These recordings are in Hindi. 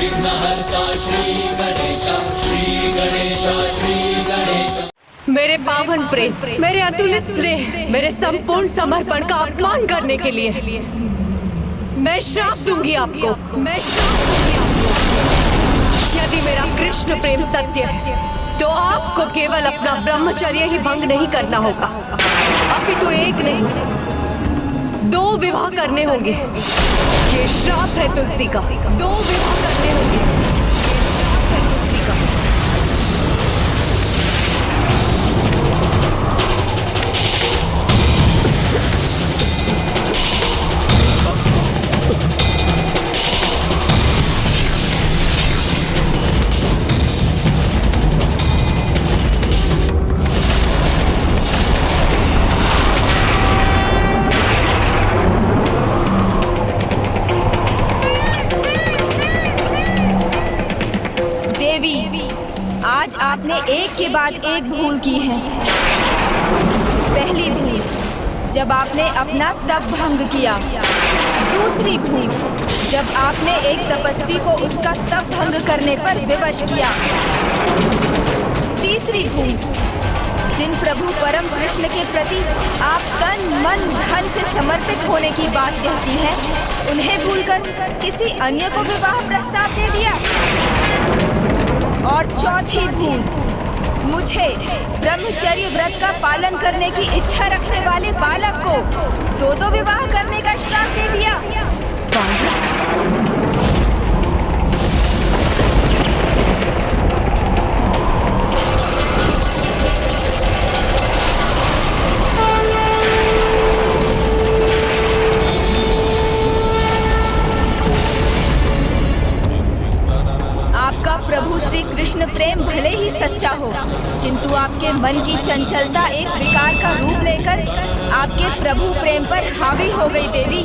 विघ्नहर्ता श्री गणेश, श्री गणेश, श्री गणेश। मेरे पावन प्रेम, मेरे अतुलित स्नेह, मेरे संपूर्ण समर्पण का अपमान करने के लिए मैं श्राप दूंगी आपको। मैं श्राप दूंगी आपको। यदि मेरा कृष्ण प्रेम सत्य है तो आपको केवल अपना ब्रह्मचर्य ही भंग नहीं करना होगा, अपितु एक नहीं 2 विवाह करने होंगे। ये श्राप है तुलसी का। 2 विवाह करने होंगे। ये श्राप है तुलसी का। आज आपने एक के बाद एक भूल की है। पहली भूल, जब आपने अपना तप भंग किया। दूसरी भूल, जब आपने एक तपस्वी को उसका तप भंग करने पर विवश किया। तीसरी भूल, जिन प्रभु परम कृष्ण के प्रति आप तन मन धन से समर्पित होने की बात कहती हैं, उन्हें भूलकर किसी अन्य को विवाह प्रस्ताव दे दिया। और चौथी भूल, मुझे ब्रह्मचर्य व्रत का पालन करने की इच्छा रखने वाले बालक को 2 विवाह करने का श्राप दे दिया। आपका प्रभु श्री कृष्ण प्रेम भले ही सच्चा हो, किंतु आपके मन की चंचलता एक विकार का रूप लेकर आपके प्रभु प्रेम पर हावी हो गई देवी।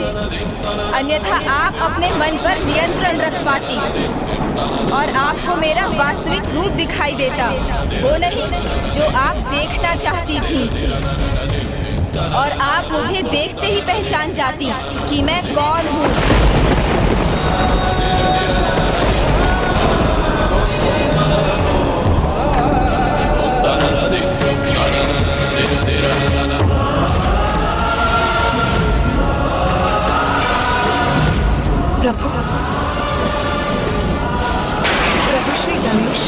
अन्यथा आप अपने मन पर नियंत्रण रख पाती और आपको मेरा वास्तविक रूप दिखाई देता, वो नहीं जो आप देखना चाहती थी। और आप मुझे देखते ही पहचान जाती कि मैं कौन हूँ। प्रभु श्री गणेश,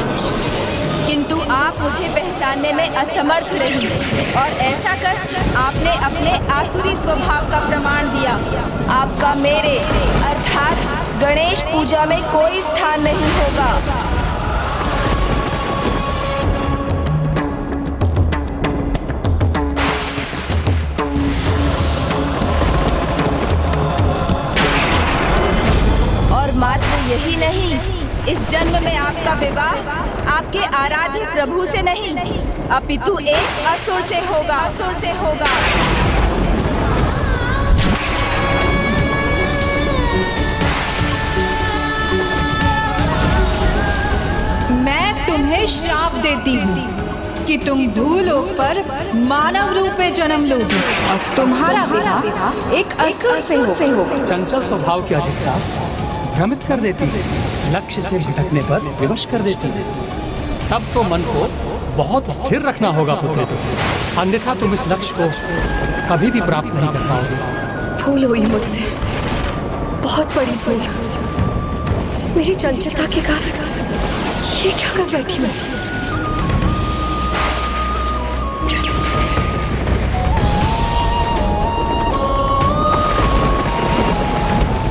किंतु आप मुझे पहचानने में असमर्थ रही और ऐसा कर आपने अपने आसुरी स्वभाव का प्रमाण दिया। आपका मेरे अर्थात गणेश पूजा में कोई स्थान नहीं होगा। मात्र यही नहीं, इस जन्म में आपका विवाह आपके आराध्य प्रभु से नहीं, अपितु एक असुर से होगा। असुर से होगा। मैं तुम्हें श्राप देती हूँ कि तुम भूलोक पर मानव रूप में जन्म लोगी और तुम्हारा विवाह एक असुर से होगा। चंचल स्वभाव की अधिकता भ्रमित कर देती है, लक्ष्य से भटकने पर विवश कर देती है। तब तो मन को बहुत स्थिर रखना होगा पुत्री, अन्यथा तुम इस लक्ष्य को कभी भी प्राप्त नहीं कर पाओगे। भूल हुई मुझसे, बहुत बड़ी भूल। मेरी चंचलता के कारण ये क्या कर बैठी मैं।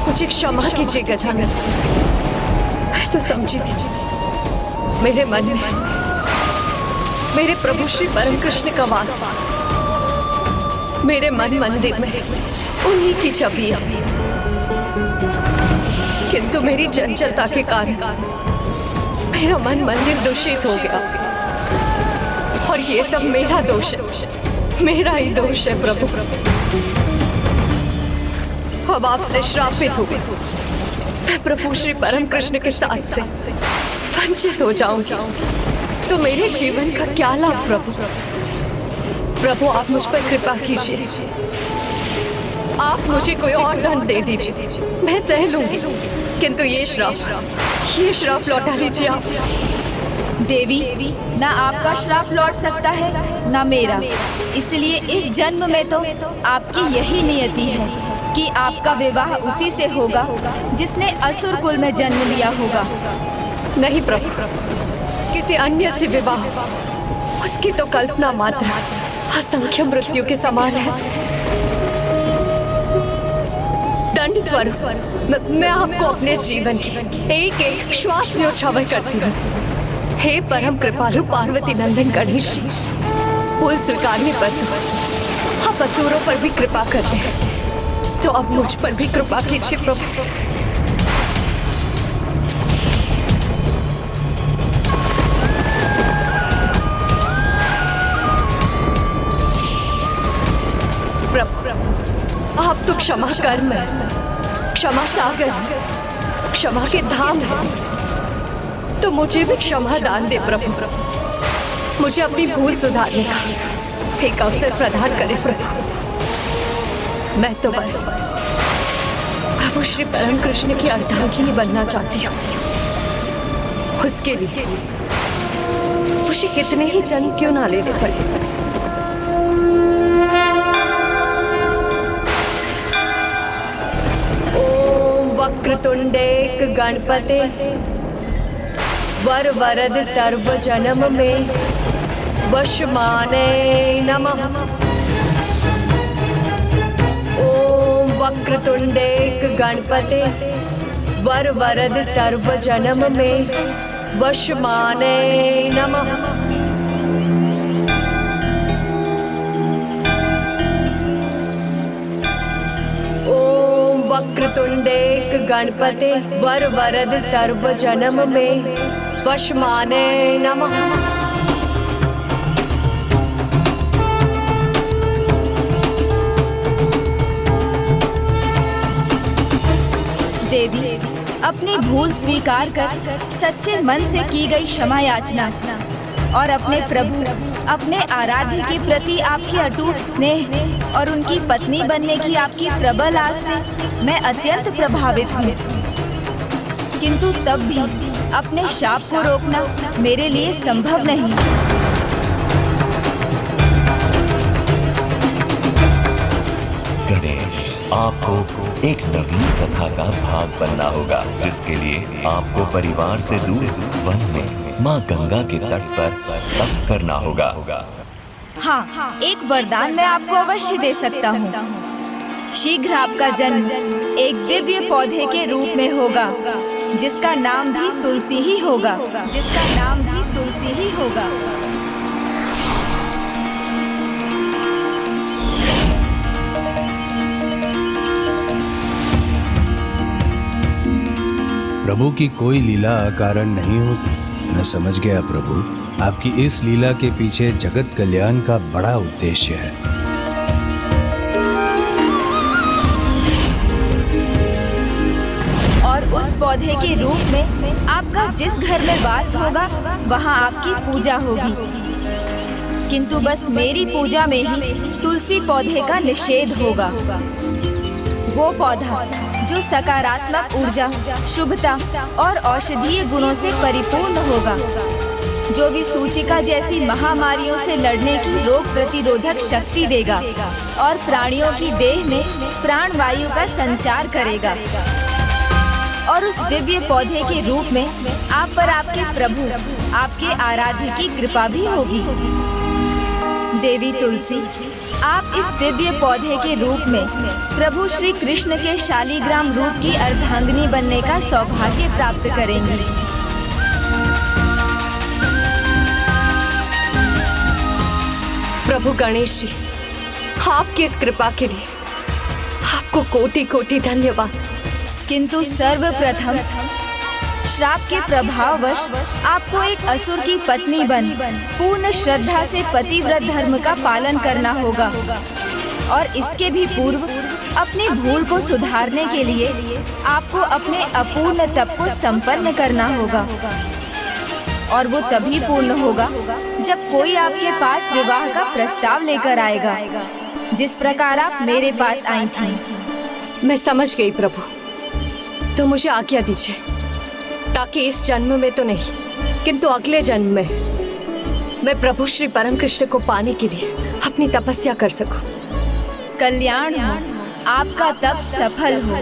मुझे क्षमा कीजिए गजानन, मैं तो समझी थी मेरे मन में मेरे प्रभु श्री परम कृष्ण का वास, मेरे मन मंदिर में उन्हीं की छवि है। किंतु मेरी चंचलता के कारण मेरा मन मंदिर दूषित हो गया और ये सब मेरा दोष है, मेरा ही दोष है प्रभु। अब आपसे श्रापित हुए मैं प्रभु श्री परम कृष्ण के साथ से वंचित हो जाऊंगी तो मेरे जीवन का क्या लाभ प्रभु। प्रभु आप मुझ पर कृपा कीजिए, आप मुझे कोई और दंड दे दीजिए, मैं सह लूंगी। किंतु ये श्राप लौटा लीजिए आप। देवी, ना आपका श्राप लौट सकता है ना मेरा। इसलिए इस जन्म में तो आपकी यही नियति है कि आपका विवाह उसी से होगा जिसने असुर कुल में जन्म लिया होगा। नहीं प्रभु, किसी अन्य से विवाह उसकी तो कल्पना मात्र असंख्य मृत्यु के समान है। दंड स्वरूप मैं आपको अपने जीवन की एक एक श्वास न्योछावर करती हूँ। हे परम कृपालु पार्वती नंदन गणेश जी, फूल स्वीकारने पर तो आप असुरों पर भी कृपा करते हैं, तो अब मुझ पर भी कृपा कीजिए प्रभु। प्रभु, आप तो क्षमा कर्म है, क्षमा सागर, क्षमा के धाम है, तो मुझे भी क्षमा दान दे प्रभु। मुझे अपनी भूल सुधारने का एक अवसर प्रदान करे प्रभु। मैं तो बस प्रभु श्री परम कृष्ण की अर्धांगिनी बनना चाहती हूँ। उसके लिए उसे कितने ही जन्म क्यों ना लेने पड़े। वक्रतुंडेक गणपते वर वरद सर्व जन्म में वशमाने नमः। ओम वक्रतुंडेक गणपते वर वरद सर्व जन्म में वशमाने नमः। वक्रतुंडेक गणपते वर वरद सर्व जन्म में वशमाने नमः। देवी, अपनी भूल स्वीकार कर सच्चे मन से की गई क्षमा याचना और अपने प्रभु, अपने आराध्य के प्रति आपकी अटूट स्नेह और उनकी पत्नी बनने की आपकी प्रबल आस से मैं अत्यंत प्रभावित हूँ। किंतु तब भी अपने शाप को रोकना मेरे लिए संभव नहीं। गणेश, आपको एक नवीन कथा का भाग बनना होगा, जिसके लिए आपको परिवार से दूर वन में माँ गंगा के तट पर तप करना होगा। हाँ, एक वरदान मैं आपको अवश्य दे सकता हूँ। शीघ्र आपका जन्म एक दिव्य पौधे के रूप में होगा, जिसका नाम भी तुलसी ही होगा, जिसका नाम भी तुलसी ही होगा। प्रभु की कोई लीला अकारण नहीं होती। मैं समझ गया प्रभु, आपकी इस लीला के पीछे जगत कल्याण का बड़ा उद्देश्य है। और उस पौधे के रूप में आपका जिस घर में वास होगा वहाँ आपकी पूजा होगी। किंतु बस मेरी पूजा में ही तुलसी पौधे का निषेध होगा। वो पौधा जो सकारात्मक ऊर्जा, शुभता और औषधीय गुणों से परिपूर्ण होगा, जो भी सूचिका जैसी महामारियों से लड़ने की रोग प्रतिरोधक शक्ति देगा और प्राणियों की देह में प्राण वायु का संचार करेगा। और उस दिव्य पौधे के रूप में आप पर आपके प्रभु, आपके आराध्य की कृपा भी होगी। देवी तुलसी, आप इस दिव्य पौधे के रूप में प्रभु श्री कृष्ण के शालीग्राम रूप की अर्धांगिनी बनने का सौभाग्य प्राप्त करेंगी। प्रभु गणेश जी, आपकी इस कृपा के लिए आपको कोटि कोटि धन्यवाद। किंतु सर्वप्रथम श्राप के प्रभाववश आपको एक असुर की पत्नी बन पूर्ण श्रद्धा से पतिव्रत धर्म का पालन करना होगा। और इसके भी पूर्व अपनी भूल को सुधारने के लिए आपको अपने अपूर्ण तप को संपन्न करना होगा। और वो तभी पूर्ण होगा जब कोई आपके पास विवाह का प्रस्ताव लेकर आएगा, जिस प्रकार आप मेरे पास आई थी। मैं समझ गई प्रभु, तो मुझे आज्ञा दीजिए, ताकि इस जन्म में तो नहीं किंतु अगले जन्म में मैं प्रभु श्री परम कृष्ण को पाने के लिए अपनी तपस्या कर सकूं। कल्याण हो, आपका तप सफल हो।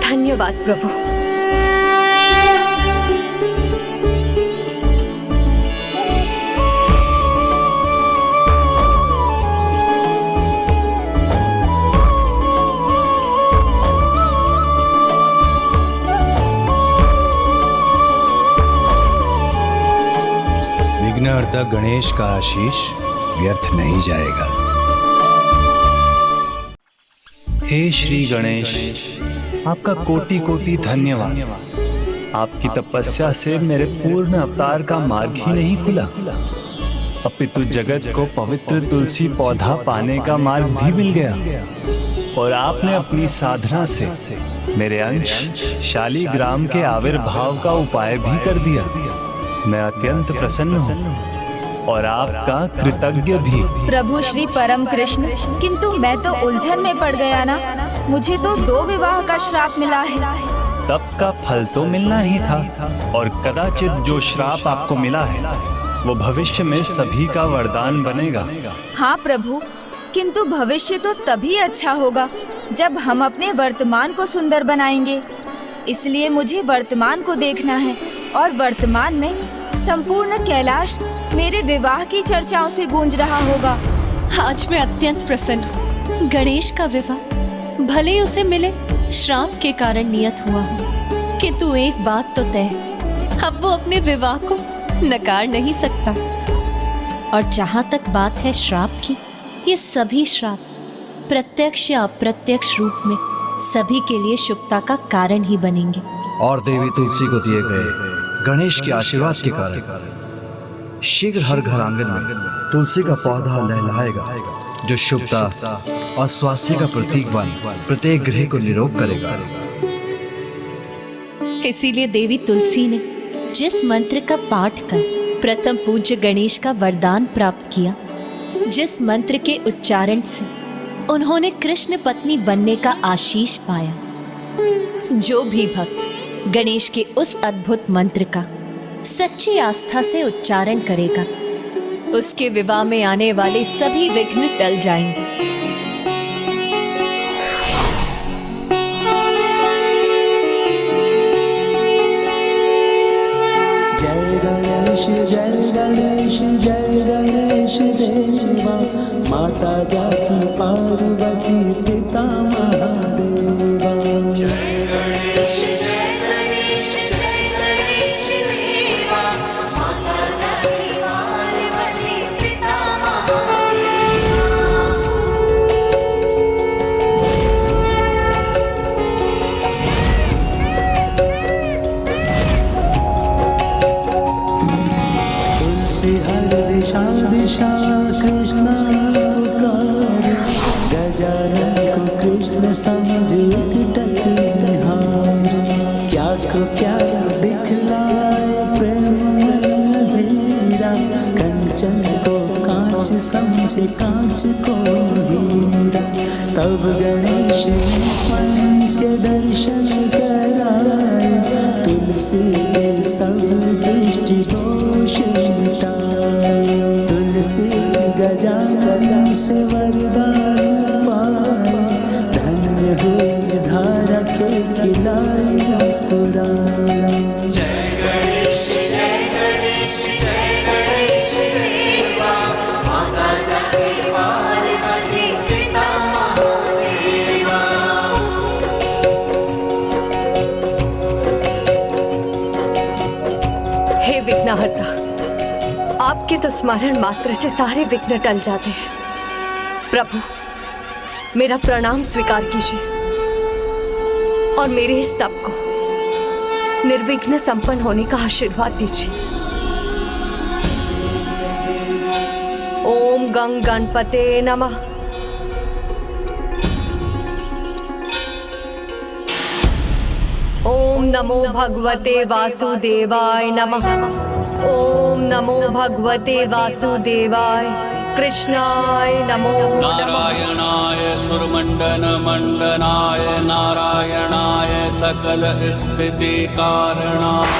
धन्यवाद प्रभु। विघ्नहर्ता गणेश का आशीष व्यर्थ नहीं जाएगा। हे श्री गणेश, आपका कोटि कोटि धन्यवाद। आपकी तपस्या से मेरे पूर्ण अवतार का मार्ग ही नहीं खुला, अपितु जगत को पवित्र तुलसी पौधा पाने का मार्ग भी मिल गया। और आपने अपनी साधना से मेरे अंश शालिग्राम के आविर्भाव का उपाय भी कर दिया। मैं अत्यंत प्रसन्न हूँ और आपका कृतज्ञ भी। प्रभु श्री परम कृष्ण, किंतु मैं तो उलझन में पड़ गया ना। मुझे तो 2 विवाह का श्राप मिला है। तप का फल तो मिलना ही था, और कदाचित जो श्राप आपको मिला है वो भविष्य में सभी का वरदान बनेगा। हाँ प्रभु, किंतु भविष्य तो तभी अच्छा होगा जब हम अपने वर्तमान को सुंदर बनाएंगे। इसलिए मुझे वर्तमान को देखना है, और वर्तमान में संपूर्ण कैलाश मेरे विवाह की चर्चाओं से गूंज रहा होगा। आज मैं अत्यंत प्रसन्न हूँ। गणेश का विवाह भले ही उसे मिले श्राप के कारण नियत हुआ हो, किंतु एक बात तो तय है, अब वो अपने विवाह को नकार नहीं सकता। और जहाँ तक बात है श्राप की, ये सभी श्राप प्रत्यक्ष या अप्रत्यक्ष रूप में सभी के लिए शुभता का कारण ही बनेंगे। और देवी तुलसी को दिए गए गणेश के आशीर्वाद के कारण शीघ्र हर घर आंगन में तुलसी का पौधा लहलहाएगा, जो शुभता और स्वास्थ्य का प्रतीक बन प्रत्येक गृह को निरोग करेगा। इसीलिए देवी तुलसी ने जिस मंत्र का पाठ कर प्रथम पूज्य गणेश का वरदान प्राप्त किया, जिस मंत्र के उच्चारण से उन्होंने कृष्ण पत्नी बनने का आशीष पाया, जो भी भक्त गणेश के उस अद्भुत मंत्र का सच्ची आस्था से उच्चारण करेगा, उसके विवाह में आने वाले सभी विघ्न टल जाएंगे। जय गणेश जय गणेश जय गणेश देवा, माता जाकी पार्वती पिता महादेवा। जय गणेश जय गणेश जय गणेश देवा, माता जाकी पार्वती पिता महादेवा। तुलसी हर दिशा दिशा कृष्ण पुकारे, गजानन को कृष्ण समझ एकटक निहारे। क्या को क्या दिखलाए प्रेम मन धीरा, कंचन को कांच समझे कांच को हीरा। तब गणेश ने मन के दर्शन कराए, तुलसी के सब दृष्टि दोष मिटाए। तुलसी गजानन से वरदान पाए, धन्य हुए धारा के खिलाए मुस्कुराए। जय गणेश जय गणेश जय गणेश देवा, माता जाकी पार्वती पिता महादेवा। हे विघ्नहर्ता, आपके तो स्मरण मात्र से सारे विघ्न टल जाते हैं। प्रभु, मेरा प्रणाम स्वीकार कीजिए और मेरे इस तप को निर्विघ्न संपन्न होने का आशीर्वाद दीजिए। ओम गं गणपते नमः। ओम नमो भगवते वासुदेवाय नमः। ओम नमो भगवते वासुदेवाय। कृष्णाय नमो नारायणाय सुरमंडन मंडनाय नारायणाय सकल स्थिति कारणाय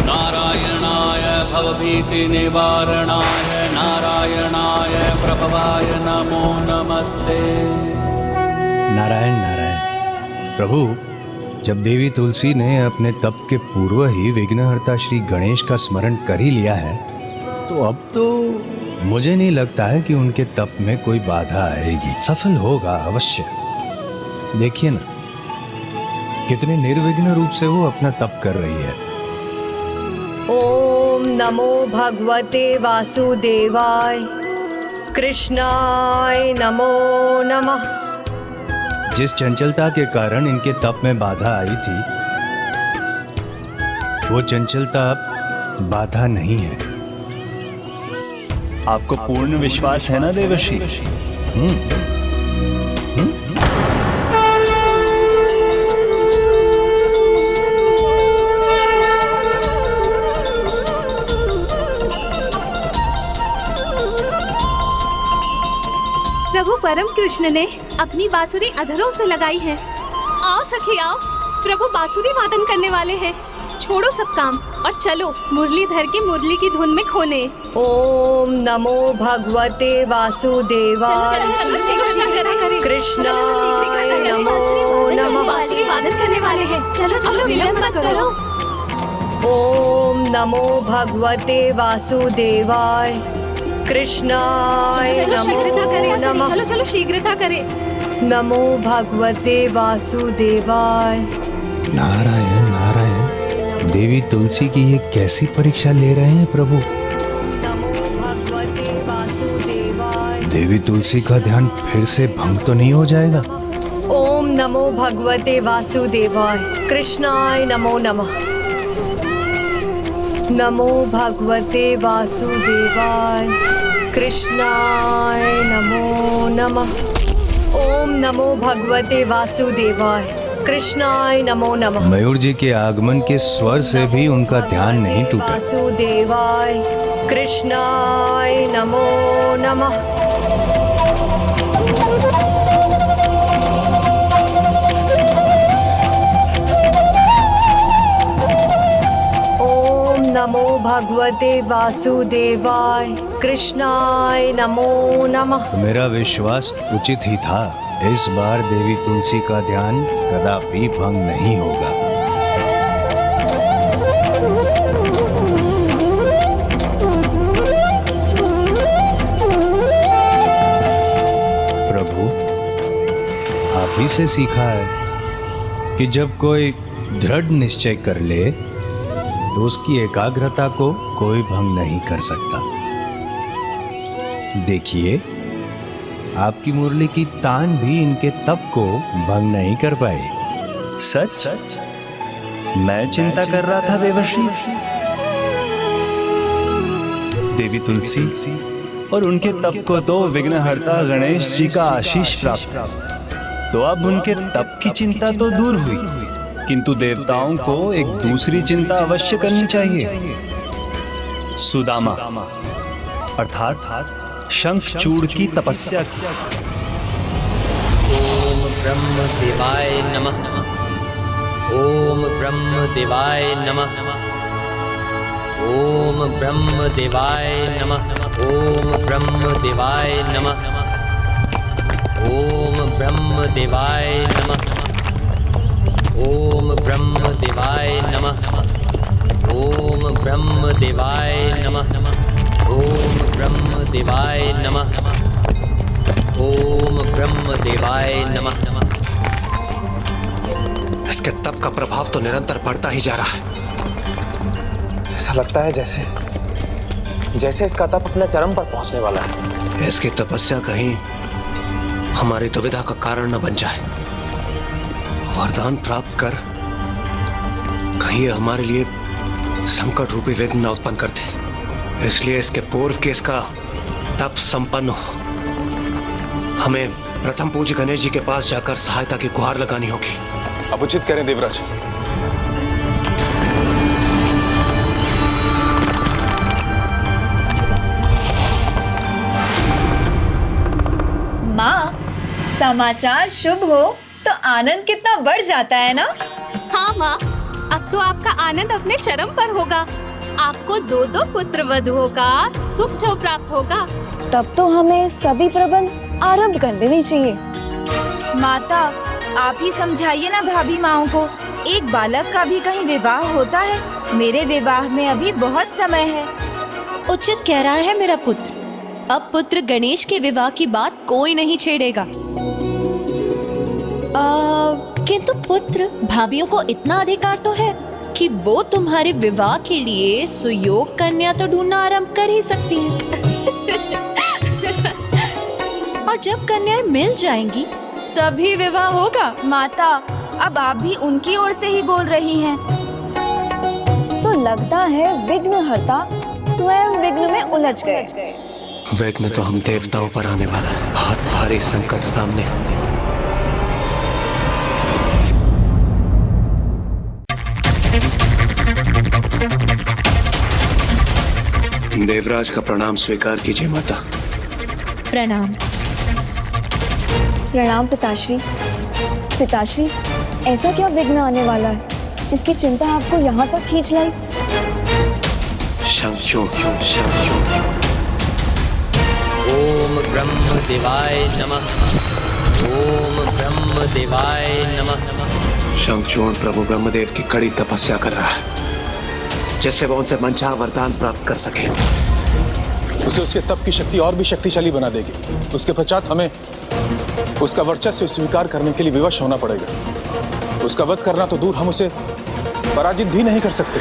नारायणाय भवभीति निवारणाय नारायणाय प्रभवाय नमो नमस्ते। नारायण नारायण। प्रभु, जब देवी तुलसी ने अपने तप के पूर्व ही विघ्नहर्ता श्री गणेश का स्मरण कर ही लिया है, तो अब तो मुझे नहीं लगता है कि उनके तप में कोई बाधा आएगी। सफल होगा अवश्य। देखिए ना, कितने निर्विघ्न रूप से वो अपना तप कर रही है। ओम नमो भगवते वासुदेवाय कृष्णाय नमो नमः। जिस चंचलता के कारण इनके तप में बाधा आई थी, वो चंचलता अब बाधा नहीं है। आपको पूर्ण विश्वास है ना देवर्षि? प्रभु परम कृष्ण ने अपनी बांसुरी अधरों से लगाई है। आओ सखी आओ, प्रभु बांसुरी वादन करने वाले हैं। छोड़ो सब काम और चलो मुरलीधर की मुरली की धुन में खोने। ओम नमो भगवते वासुदेवाय कृष्णाय नमो नमः। बांसुरी वादन करने वाले हैं, चलो चलो विलंब मत करो। ओम नमो भगवते वासुदेवाय कृष्णाय नमो नमः। चलो चलो शीघ्रता करें। नमो भगवते वासुदेवाय। नारायण नारायण। देवी तुलसी की ये कैसी परीक्षा ले रहे हैं प्रभु? नमो भगवते वासुदेवाय। देवी तुलसी का ध्यान फिर से भंग तो नहीं हो जाएगा? ओम नमो भगवते वासुदेवाय कृष्णाय नमो नमः। नमो भगवते वासुदेवाय कृष्णाय नमो नमः। ओम नमो भगवते वासुदेवाय कृष्णाय नमो नमः। मयूर जी के आगमन के स्वर से भी उनका ध्यान नहीं टूटा। वासुदेवाय कृष्णाय नमो नमः। ओम नमो भगवते वासुदेवाय कृष्णाय नमो नमः। मेरा विश्वास उचित ही था। इस बार देवी तुलसी का ध्यान कदापि भंग नहीं होगा। प्रभु, आप ही से सीखा है कि जब कोई दृढ़ निश्चय कर ले तो उसकी एकाग्रता को कोई भंग नहीं कर सकता। देखिए, आपकी मुरली की तान भी इनके तप को भंग नहीं कर पाई। सच? मैं चिंता कर रहा था देवर्षि। देवी तुलसी और उनके तप को तो विघ्नहर्ता गणेश जी का आशीष प्राप्त, तो अब उनके तप की चिंता तो दूर हुई, किंतु देवताओं को एक दूसरी चिंता अवश्य करनी चाहिए। सुदामा अर्थात शंखचूड़ की तपस्या। ओम ब्रह्म देवाय नमः। ओम ब्रह्म देवाय नमः। ओम ब्रह्म देवाय नमः। ओम ब्रह्म देवाय नमः। ओम ब्रह्म देवाय नमः। ओम ब्रह्म देवाय नमः। ओम ब्रह्म देवाय नमः। ओम ब्रह्म देवाय नमः। ओम ब्रह्म देवाय नमः। इसके तप का प्रभाव तो निरंतर बढ़ता ही जा रहा है। ऐसा लगता है जैसे इसका तप अपने चरम पर पहुंचने वाला है। इसकी तपस्या कहीं हमारी दुविधा का कारण न बन जाए। वरदान प्राप्त कर कहीं ये हमारे लिए संकट रूपी विघ्न न उत्पन्न कर दे। इसलिए इसके पूर्व के इसका तप संपन्न हो, हमें प्रथम पूज्य गणेश जी के पास जाकर सहायता की गुहार लगानी होगी। अब उचित करें देवराज। समाचार शुभ हो तो आनंद कितना बढ़ जाता है ना। हाँ माँ, अब तो आपका आनंद अपने चरम पर होगा। आपको 2 पुत्र वधुओं का सुख जो प्राप्त होगा। तब तो हमें सभी प्रबंध आरंभ कर देने चाहिए। माता, आप ही समझाइए ना भाभी माओ को। एक बालक का भी कहीं विवाह होता है। मेरे विवाह में अभी बहुत समय है। उचित कह रहा है मेरा पुत्र। अब पुत्र गणेश के विवाह की बात कोई नहीं छेड़ेगा। किंतु पुत्र, भाभीियों को इतना अधिकार तो है कि वो तुम्हारे विवाह के लिए सुयोग कन्या तो ढूंढना आरंभ कर ही सकती हैं। और जब कन्याएं मिल जाएंगी तभी विवाह होगा। माता, अब आप भी उनकी ओर से ही बोल रही हैं। तो लगता है विघ्नहर्ता स्वयं विघ्न में उलझ गए। विघ्न तो हम देवताओं पर आने वाला है। बहुत भारी संकट सामने। देवराज का प्रणाम स्वीकार कीजिए माता। प्रणाम। प्रणाम पिताश्री। पिताश्री, ऐसा क्या विघ्न आने वाला है जिसकी चिंता आपको यहाँ तक खींच लाई? ओम ब्रह्म देवाय नमः। ओम ब्रह्म देवाय नमः। शंखचूर्ण प्रभु ब्रह्मदेव की कड़ी तपस्या कर रहा है, जिससे वो उनसे मनचाहा वरदान प्राप्त कर सके। उसे उसके तप की शक्ति और भी शक्तिशाली बना देगी। उसके पश्चात हमें उसका वर्चस्व स्वीकार करने के लिए विवश होना पड़ेगा। उसका वध करना तो दूर, हम उसे पराजित भी नहीं कर सकते।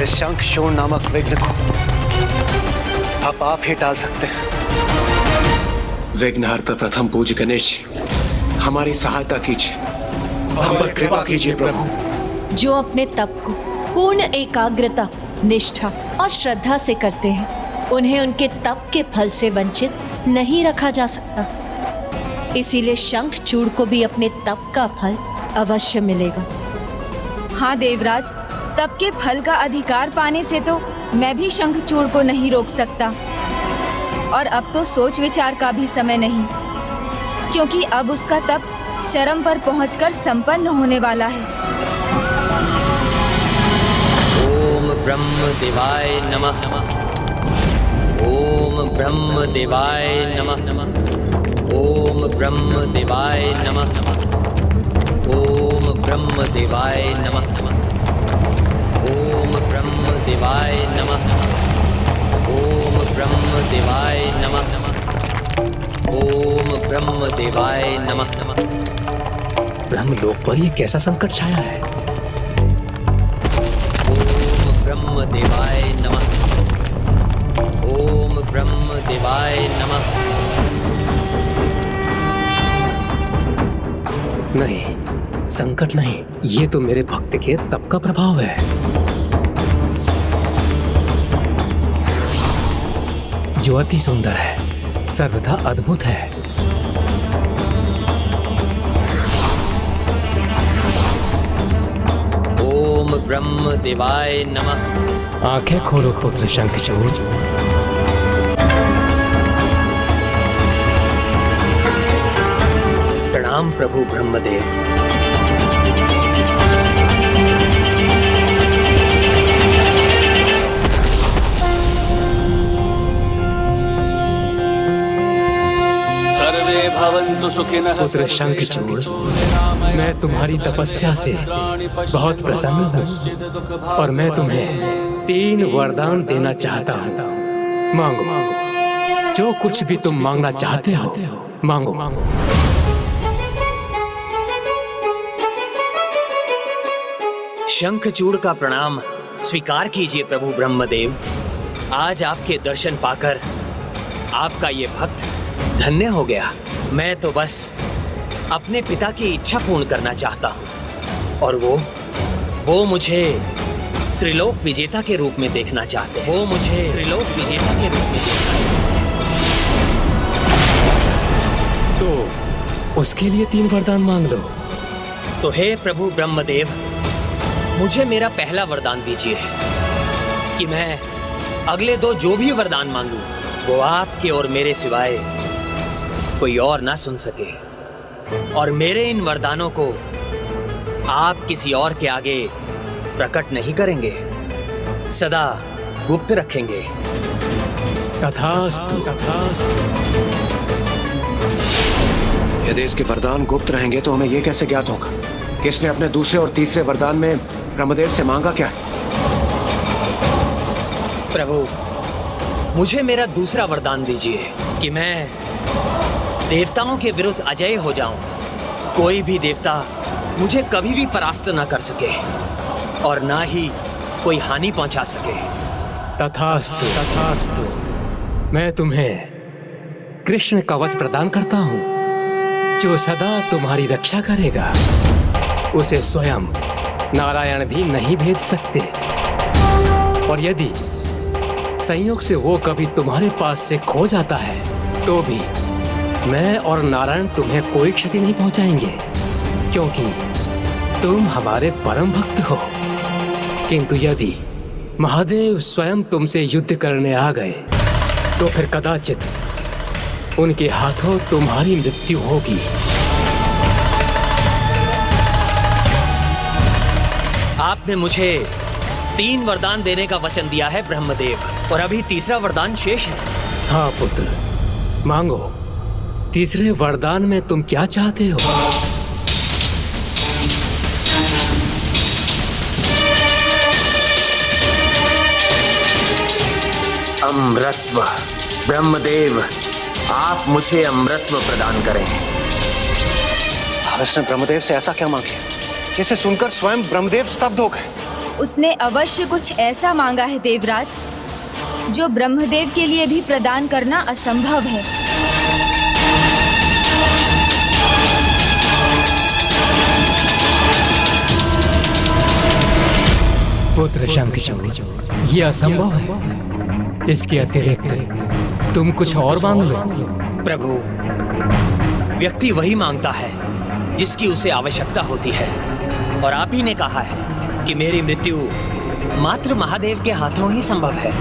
इस शंखचूर्ण नामक विघ्न को अब आप ही टाल सकते हैं। विघ्नहर्ता प्रथम पूज्य गणेश जी, हमारी सहायता कीजिए, हम पर कृपा कीजिए प्रभु। जो अपने तप को पूर्ण एकाग्रता, निष्ठा और श्रद्धा से करते हैं, उन्हें उनके तप के फल से वंचित नहीं रखा जा सकता। इसीलिए शंखचूड़ को भी अपने तप का फल अवश्य मिलेगा। हाँ देवराज, तप के फल का अधिकार पाने से तो मैं भी शंखचूड़ को नहीं रोक सकता। और अब तो सोच विचार का भी समय नहीं, क्योंकि अब उसका तप चरम पर पहुंचकर संपन्न होने वाला है। ओम ब्रह्म देवाय नमः। ओम ब्रह्म देवाय नमः। ओम ब्रह्म देवाय नमः। ओम ब्रह्म देवाय नमः। ओम ब्रह्म देवाय नमः। ओम ब्रह्म देवाय नमः। ओम ब्रह्म देवाय नमः। ब्रह्मलोक पर ये कैसा संकट छाया है? ओम ब्रह्म देवाय नमः। ओम ब्रह्म देवाय नमः। नहीं, संकट नहीं, ये तो मेरे भक्त के तप का प्रभाव है। जो अति सुंदर है, सर्वथा अद्भुत है। ओम ब्रह्म देवाय नमः। आंखें खोलो पुत्र शंखचूड़। प्रणाम प्रभु ब्रह्मदेव। भवन्तु सुखिनः। पुत्र शंखचूड़, मैं तुम्हारी तपस्या से बहुत प्रसन्न हूँ और मैं तुम्हें 3 वरदान देना चाहता हूँ। मांगो, जो कुछ भी तुम मांगना चाहते हो मांगो। शंखचूड़ का प्रणाम स्वीकार कीजिए प्रभु ब्रह्मदेव। आज आपके दर्शन पाकर आपका ये भक्त धन्य हो गया। मैं तो बस अपने पिता की इच्छा पूर्ण करना चाहता हूँ और वो मुझे त्रिलोक विजेता के रूप में देखना चाहते हैं। वो मुझे त्रिलोक विजेता के रूप में देखना चाहते हैं। तो उसके लिए 3 वरदान मांग लो। तो हे प्रभु ब्रह्मदेव, मुझे मेरा पहला वरदान दीजिए कि मैं अगले 2 जो भी वरदान मांगूं वो आपके और मेरे सिवाय कोई और ना सुन सके, और मेरे इन वरदानों को आप किसी और के आगे प्रकट नहीं करेंगे, सदा गुप्त रखेंगे। तथास्तु। यदि इसके वरदान गुप्त रहेंगे तो हमें यह कैसे ज्ञात होगा कि इसने अपने दूसरे और तीसरे वरदान में ब्रह्मदेव से मांगा क्या है? प्रभु, मुझे मेरा दूसरा वरदान दीजिए कि मैं देवताओं के विरुद्ध अजय हो जाऊं। कोई भी देवता मुझे कभी भी परास्त ना कर सके और ना ही कोई हानि पहुंचा सके। तथास्तु। तथास्तु। मैं तुम्हें कृष्ण कवच प्रदान करता हूँ जो सदा तुम्हारी रक्षा करेगा। उसे स्वयं नारायण भी नहीं भेज सकते, और यदि संयोग से वो कभी तुम्हारे पास से खो जाता है तो भी मैं और नारायण तुम्हें कोई क्षति नहीं पहुंचाएंगे, क्योंकि तुम हमारे परम भक्त हो। किंतु यदि महादेव स्वयं तुमसे युद्ध करने आ गए तो फिर कदाचित उनके हाथों तुम्हारी मृत्यु होगी। आपने मुझे 3 वरदान देने का वचन दिया है ब्रह्मदेव, और अभी तीसरा वरदान शेष है। हाँ पुत्र, मांगो। तीसरे वरदान में तुम क्या चाहते हो? अमृतत्व। ब्रह्मदेव, आप मुझे अमृतत्व प्रदान करें। इसने ब्रह्मदेव से ऐसा क्या मांग लिया? इसे सुनकर स्वयं ब्रह्मदेव स्तब्ध हो गए। उसने अवश्य कुछ ऐसा मांगा है देवराज, जो ब्रह्मदेव के लिए भी प्रदान करना असंभव है। पुत्र शंखचूड़, ये असंभव है। इसके अतिरिक्त तुम कुछ और मांग लो। प्रभु, व्यक्ति वही मांगता है जिसकी उसे आवश्यकता होती है, और आप ही ने कहा है कि मेरी मृत्यु मात्र महादेव के हाथों ही संभव है।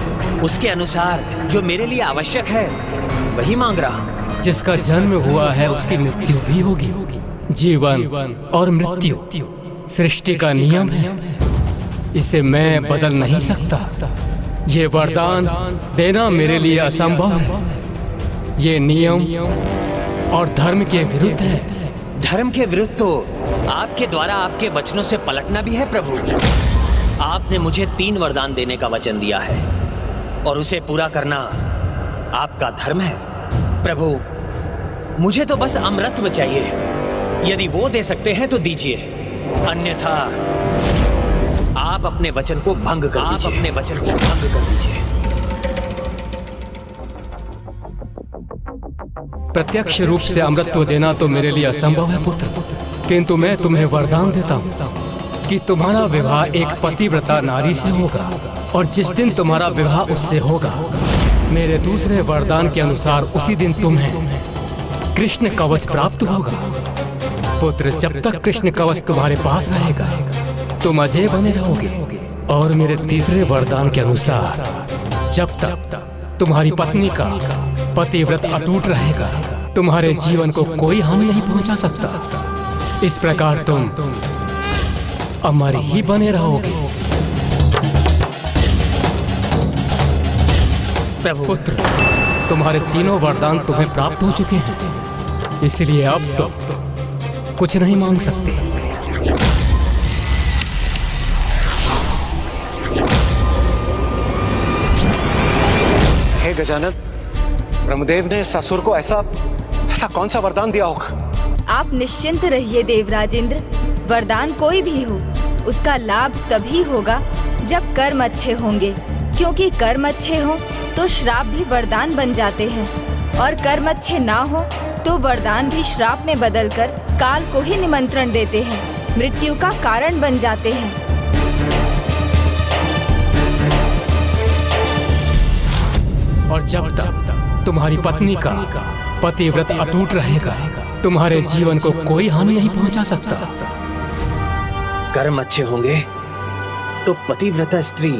उसके अनुसार जो मेरे लिए आवश्यक है वही मांग रहा हूं। जिसका जन्म हुआ है उसकी मृत्यु भी होगी। जीवन और मृत्यु सृष्टि का नियम है, इसे मैं बदल नहीं सकता। ये वरदान देना मेरे लिए असंभव है। ये नियम और धर्म के विरुद्ध है। धर्म के विरुद्ध तो आपके द्वारा आपके वचनों से पलटना भी है प्रभु। आपने मुझे 3 वरदान देने का वचन दिया है, और उसे पूरा करना आपका धर्म है। प्रभु, मुझे तो बस अमृतत्व चाहिए। यदि वो दे सकते हैं तो दीजिए, अन्यथा आप अपने वचन को भंग कर दीजिए। अपने वचन को भंग कर दीजिए। प्रत्यक्ष रूप से अमृतत्व देना तो मेरे लिए असंभव है पुत्र, किंतु मैं तुम्हें वरदान देता हूँ कि तुम्हारा विवाह एक पतिव्रता नारी से होगा, और जिस दिन तुम्हारा विवाह उससे होगा, मेरे दूसरे वरदान के अनुसार उसी दिन तुम्हें कृष्ण कवच प्राप्त होगा। पुत्र, जब तक कृष्ण कवच तुम्हारे पास रहेगा तुम अजय बने रहोगे, और मेरे तीसरे वरदान के अनुसार जब तक तुम्हारी पत्नी का पतिव्रत अटूट रहेगा तुम्हारे जीवन को कोई हानि नहीं पहुंचा सकता। इस प्रकार तुम अमर ही बने रहोगे। प्रभु, पुत्र, तुम्हारे तीनों वरदान तुम्हें प्राप्त हो चुके हैं, इसलिए अब तो कुछ नहीं मांग सकते। हे गजानन, ब्रह्मदेव ने ससुर को ऐसा कौन सा वरदान दिया होगा? आप निश्चिंत रहिए देवराजेंद्र। वरदान कोई भी हो, उसका लाभ तभी होगा जब कर्म अच्छे होंगे, क्योंकि कर्म अच्छे हो तो श्राप भी वरदान बन जाते हैं, और कर्म अच्छे ना हो तो वरदान भी श्राप में बदलकर काल को ही निमंत्रण देते हैं, मृत्यु का कारण बन जाते हैं। और जब तक तुम्हारी पत्नी का पतिव्रत अटूट रहेगा तुम्हारे जीवन को कोई हानि नहीं पहुंचा सकता। कर्म अच्छे होंगे तो पतिव्रता स्त्री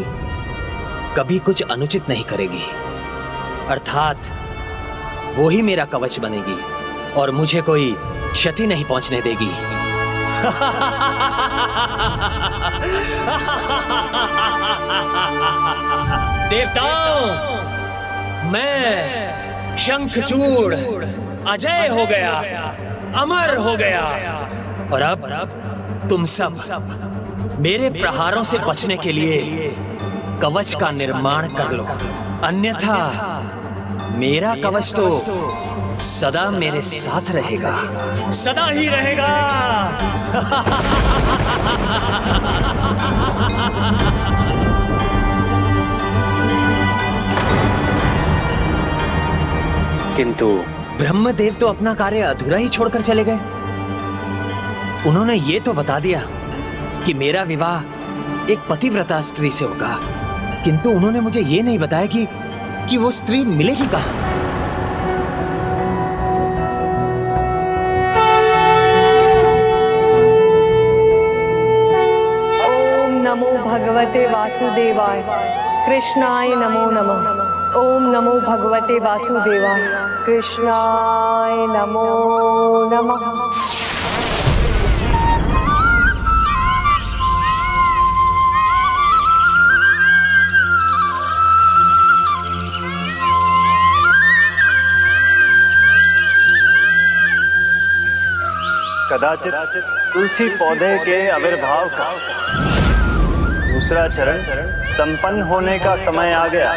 कभी कुछ अनुचित नहीं करेगी, अर्थात वो ही मेरा कवच बनेगी और मुझे कोई क्षति नहीं पहुंचने देगी। देवताओं, मैं शंखचूड़ अजय हो गया, अमर हो गया और अब तुम सब मेरे प्रहारों से बचने के लिए कवच का निर्माण कर लो, अन्यथा मेरा कवच तो सदा मेरे साथ रहेगा, सदा ही रहेगा। किंतु ब्रह्मदेव तो अपना कार्य अधूरा ही छोड़कर चले गए। उन्होंने ये तो बता दिया कि मेरा विवाह एक पतिव्रता स्त्री से होगा, किंतु उन्होंने मुझे ये नहीं बताया कि वो स्त्री मिलेगी कहाँ। ओम नमो भगवते वासुदेवाय, कृष्णाय नमो नमः। ओम नमो भगवते वासुदेवाय, कृष्णाय नमो नमः। कदाचित तुलसी पौधे के आविर्भाव का दूसरा चरण संपन्न होने का समय आ गया।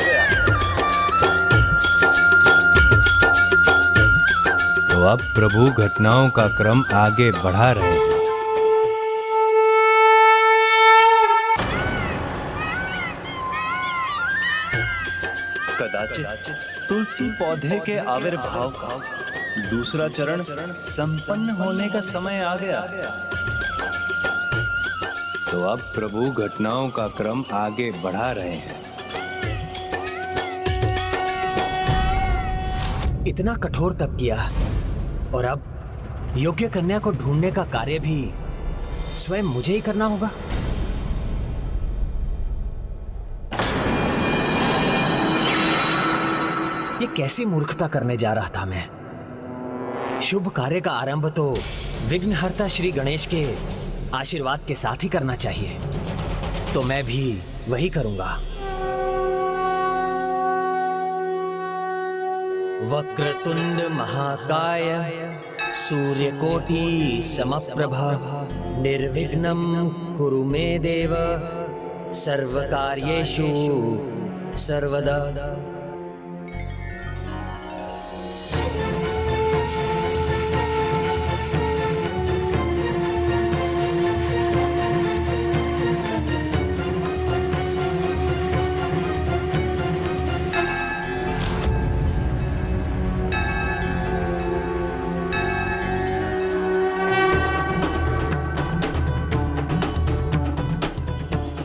तो अब प्रभु घटनाओं का क्रम आगे बढ़ा रहे हैं। कदाचित तुलसी पौधे के आविर्भाव का दूसरा चरण संपन्न होने का समय आ गया। तो अब प्रभु घटनाओं का क्रम आगे बढ़ा रहे हैं। इतना कठोर तप किया और अब योग्य कन्या को ढूंढने का कार्य भी स्वयं मुझे ही करना होगा। ये कैसी मूर्खता करने जा रहा था मैं। शुभ कार्य का आरंभ तो विघ्नहर्ता श्री गणेश के आशीर्वाद के साथ ही करना चाहिए, तो मैं भी वही करूंगा। वक्रतुंड महाकाय सूर्यकोटि समप्रभा निर्विघ्नं कुरु मे देव सर्वकार्येषु सर्वदा।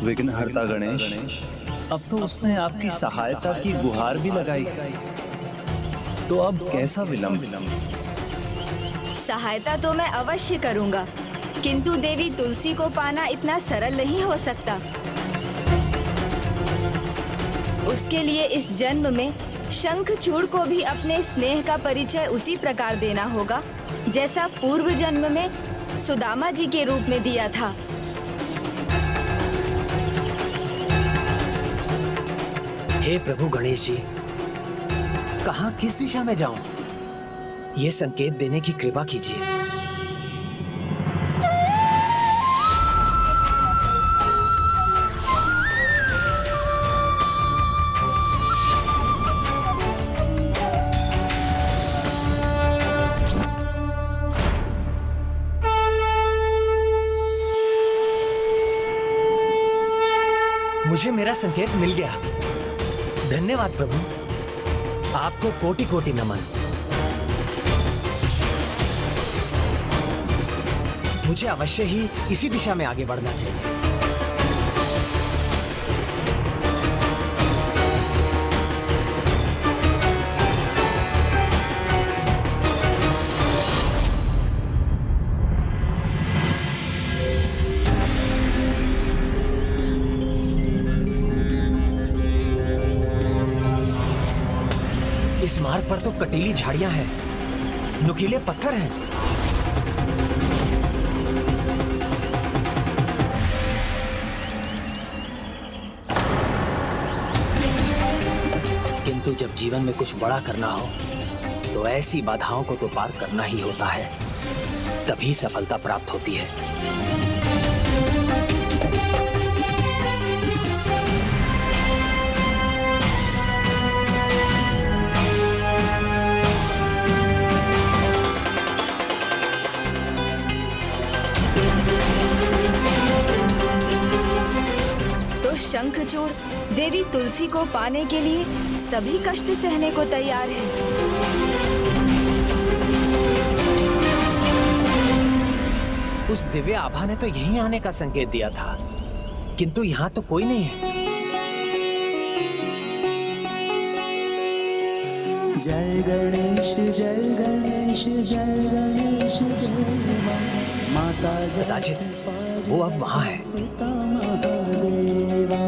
विघ्नहर्ता गणेश, अब तो उसने आपकी सहायता की गुहार भी लगाई, तो अब कैसा विलंब? सहायता तो मैं अवश्य करूंगा, किंतु देवी तुलसी को पाना इतना सरल नहीं हो सकता। उसके लिए इस जन्म में शंखचूड़ को भी अपने स्नेह का परिचय उसी प्रकार देना होगा जैसा पूर्व जन्म में सुदामा जी के रूप में दिया था। हे प्रभु गणेश जी, कहाँ किस दिशा में जाऊं? ये संकेत देने की कृपा कीजिए। मुझे मेरा संकेत मिल गया। धन्यवाद प्रभु, आपको कोटि कोटि नमन। मुझे अवश्य ही इसी दिशा में आगे बढ़ना चाहिए। इस मार्ग पर तो कटीली झाड़ियां हैं, नुकीले पत्थर हैं। किंतु जब जीवन में कुछ बड़ा करना हो तो ऐसी बाधाओं को तो पार करना ही होता है, तभी सफलता प्राप्त होती है। तो शंखचूड़ देवी तुलसी को पाने के लिए सभी कष्ट सहने को तैयार है। उस दिव्य आभा ने तो यहीं आने का संकेत दिया था, किंतु यहाँ तो कोई नहीं है। जय गणेश जय गणेश जय गणेश देवा माता पिताजी, वो अब वहाँ है। पिता महादेवा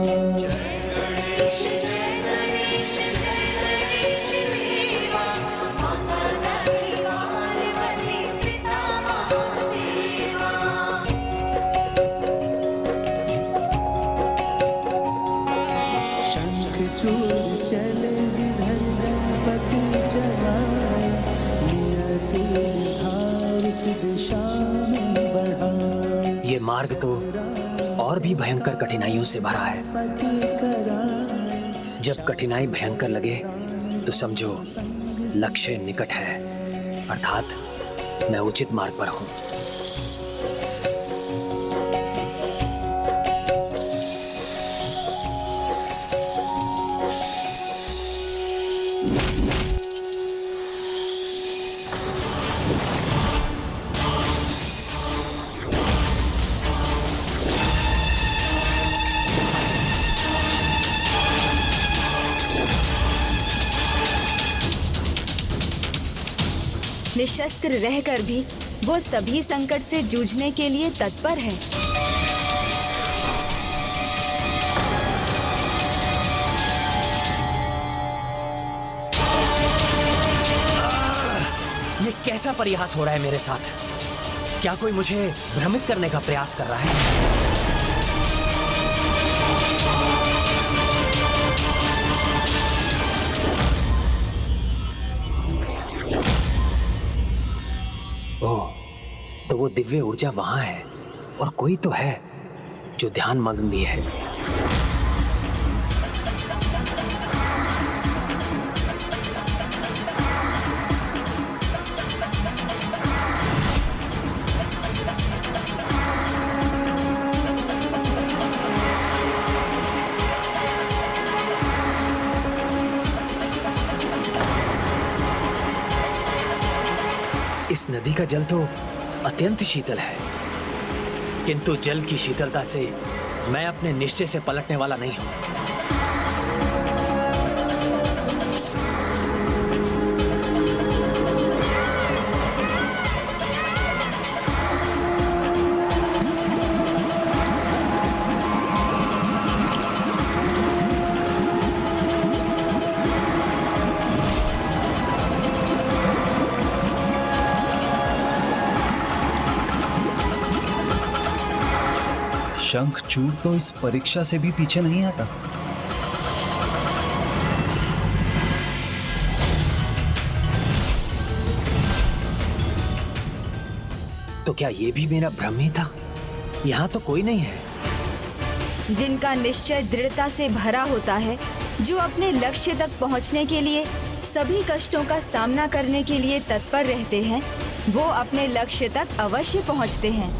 शंखचूड़ चले जिधर गणपति चलाए, नियति निर्धारित दिशा में बढ़ाए। ये मार्ग तो और भी भयंकर कठिनाइयों से भरा है। जब कठिनाई भयंकर लगे तो समझो लक्ष्य निकट है, अर्थात मैं उचित मार्ग पर हूँ। निशस्त्र रहकर भी वो सभी संकट से जूझने के लिए तत्पर है। ये कैसा परिहास हो रहा है मेरे साथ? क्या कोई मुझे भ्रमित करने का प्रयास कर रहा है? ओह, तो वो दिव्य ऊर्जा वहां है और कोई तो है जो ध्यान मग्न भी है। इस नदी का जल तो अत्यंत शीतल है, किंतु जल की शीतलता से मैं अपने निश्चय से पलटने वाला नहीं हूं। शंखचूड़ तो इस परीक्षा से भी पीछे नहीं आता। तो क्या ये भी मेरा भ्रम ही था? यहाँ तो कोई नहीं है। जिनका निश्चय दृढ़ता से भरा होता है, जो अपने लक्ष्य तक पहुँचने के लिए सभी कष्टों का सामना करने के लिए तत्पर रहते हैं, वो अपने लक्ष्य तक अवश्य पहुँचते हैं।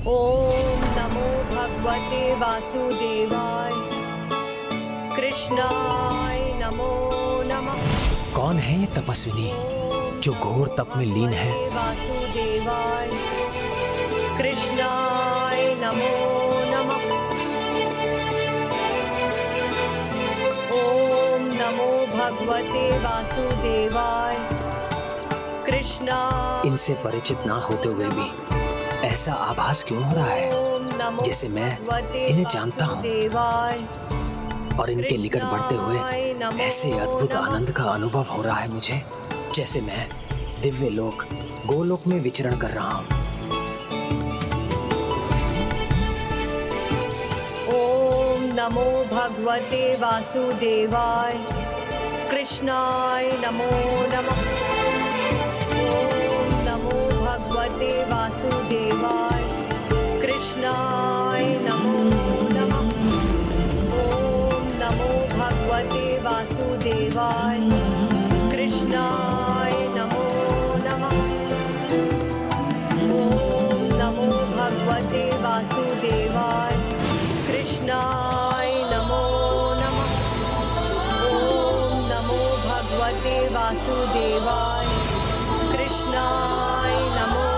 ओम नमो भगवते वासुदेवाय, कृष्णाय नमो नमः। कौन है ये तपस्विनी जो घोर तप में लीन है? वासुदेवाय, कृष्णाय नमो नमः। ओम नमो भगवते वासुदेवाय, कृष्णा। इनसे परिचित ना होते हुए भी ऐसा आभास क्यों हो रहा है जैसे मैं इन्हें जानता हूँ और इनके निकट बढ़ते हुए ऐसे अद्भुत आनंद का अनुभव हो रहा है मुझे, जैसे मैं दिव्य लोक गोलोक में विचरण कर रहा हूँ। ओम नमो भगवते वासुदेवाय कृष्णाय नमो नमः। ओम नमो भगवते वासुदेवाय कृष्णाय नमो नमः। ओम नमो भगवते वासुदेवाय कृष्णाय नमो नमः। ओम नमो भगवते वासुदेवाय कृष्णाय नमो नमः। ओम नमो भगवते वासुदेवाय कृष्णाय नमो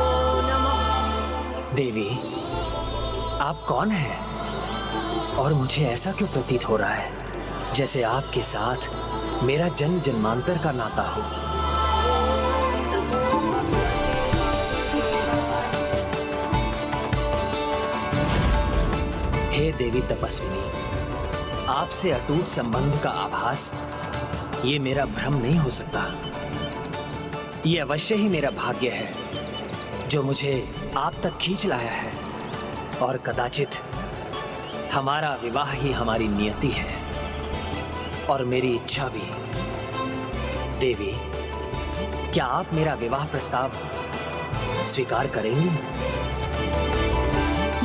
नमः। देवी, आप कौन हैं? और मुझे ऐसा क्यों प्रतीत हो रहा है जैसे आपके साथ मेरा जन्म जन्मांतर का नाता हो? हे देवी तपस्विनी, आपसे अटूट संबंध का आभास ये मेरा भ्रम नहीं हो सकता। ये अवश्य ही मेरा भाग्य है जो मुझे आप तक खींच लाया है, और कदाचित हमारा विवाह ही हमारी नियति है और मेरी इच्छा भी। देवी, क्या आप मेरा विवाह प्रस्ताव स्वीकार करेंगी?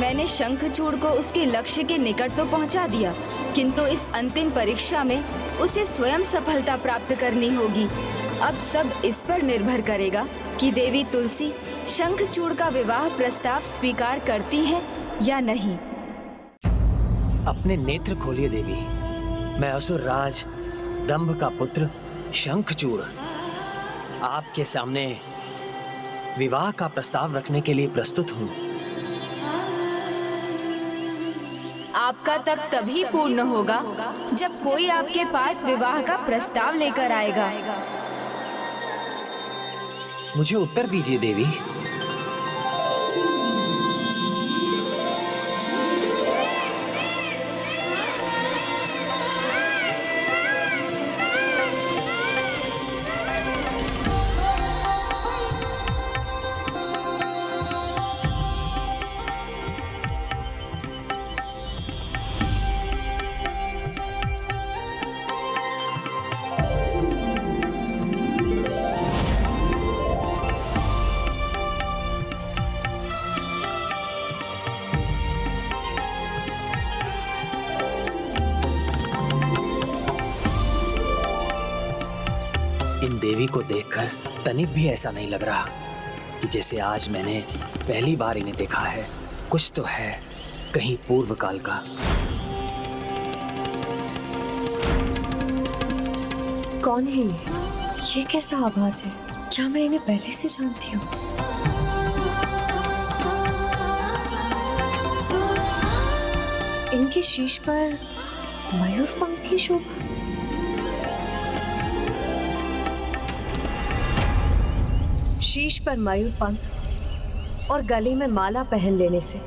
मैंने शंखचूड़ को उसके लक्ष्य के निकट तो पहुंचा दिया, किंतु इस अंतिम परीक्षा में उसे स्वयं सफलता प्राप्त करनी होगी। अब सब इस पर निर्भर करेगा कि देवी तुलसी शंखचूड़ का विवाह प्रस्ताव स्वीकार करती है या नहीं। अपने नेत्र खोलिए देवी। मैं असुर राज दंभ का पुत्र शंखचूड़ आपके सामने विवाह का प्रस्ताव रखने के लिए प्रस्तुत हूँ। आपका तप तभी पूर्ण होगा जब कोई आपके पास विवाह का प्रस्ताव लेकर आएगा। मुझे उत्तर दीजिए देवी। इन देवी को देखकर तनिक भी ऐसा नहीं लग रहा कि जैसे आज मैंने पहली बार इन्हें देखा है। कुछ तो है, कहीं पूर्व काल का। कौन है ये कैसा आभास है? क्या मैं इन्हें पहले से जानती हूँ? इनके शीश पर मयूर पंख की शोभा। शीश पर मयूर पंख और गले में माला पहन लेने से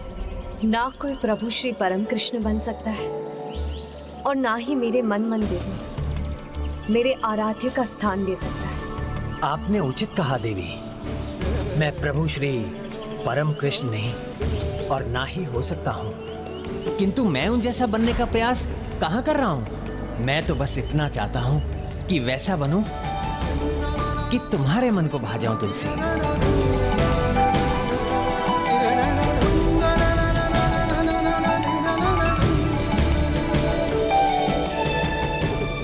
ना कोई प्रभु श्री परम कृष्ण बन सकता है और ना ही मेरे मन मंदिर में मेरे आराध्य का स्थान ले सकता है। आपने उचित कहा देवी। मैं प्रभु श्री परम कृष्ण नहीं और ना ही हो सकता हूँ, किंतु मैं उन जैसा बनने का प्रयास कहाँ कर रहा हूँ। मैं तो बस इतना चाहता हूँ कि वैसा बनूं कि तुम्हारे मन को भा जाऊं तुलसी।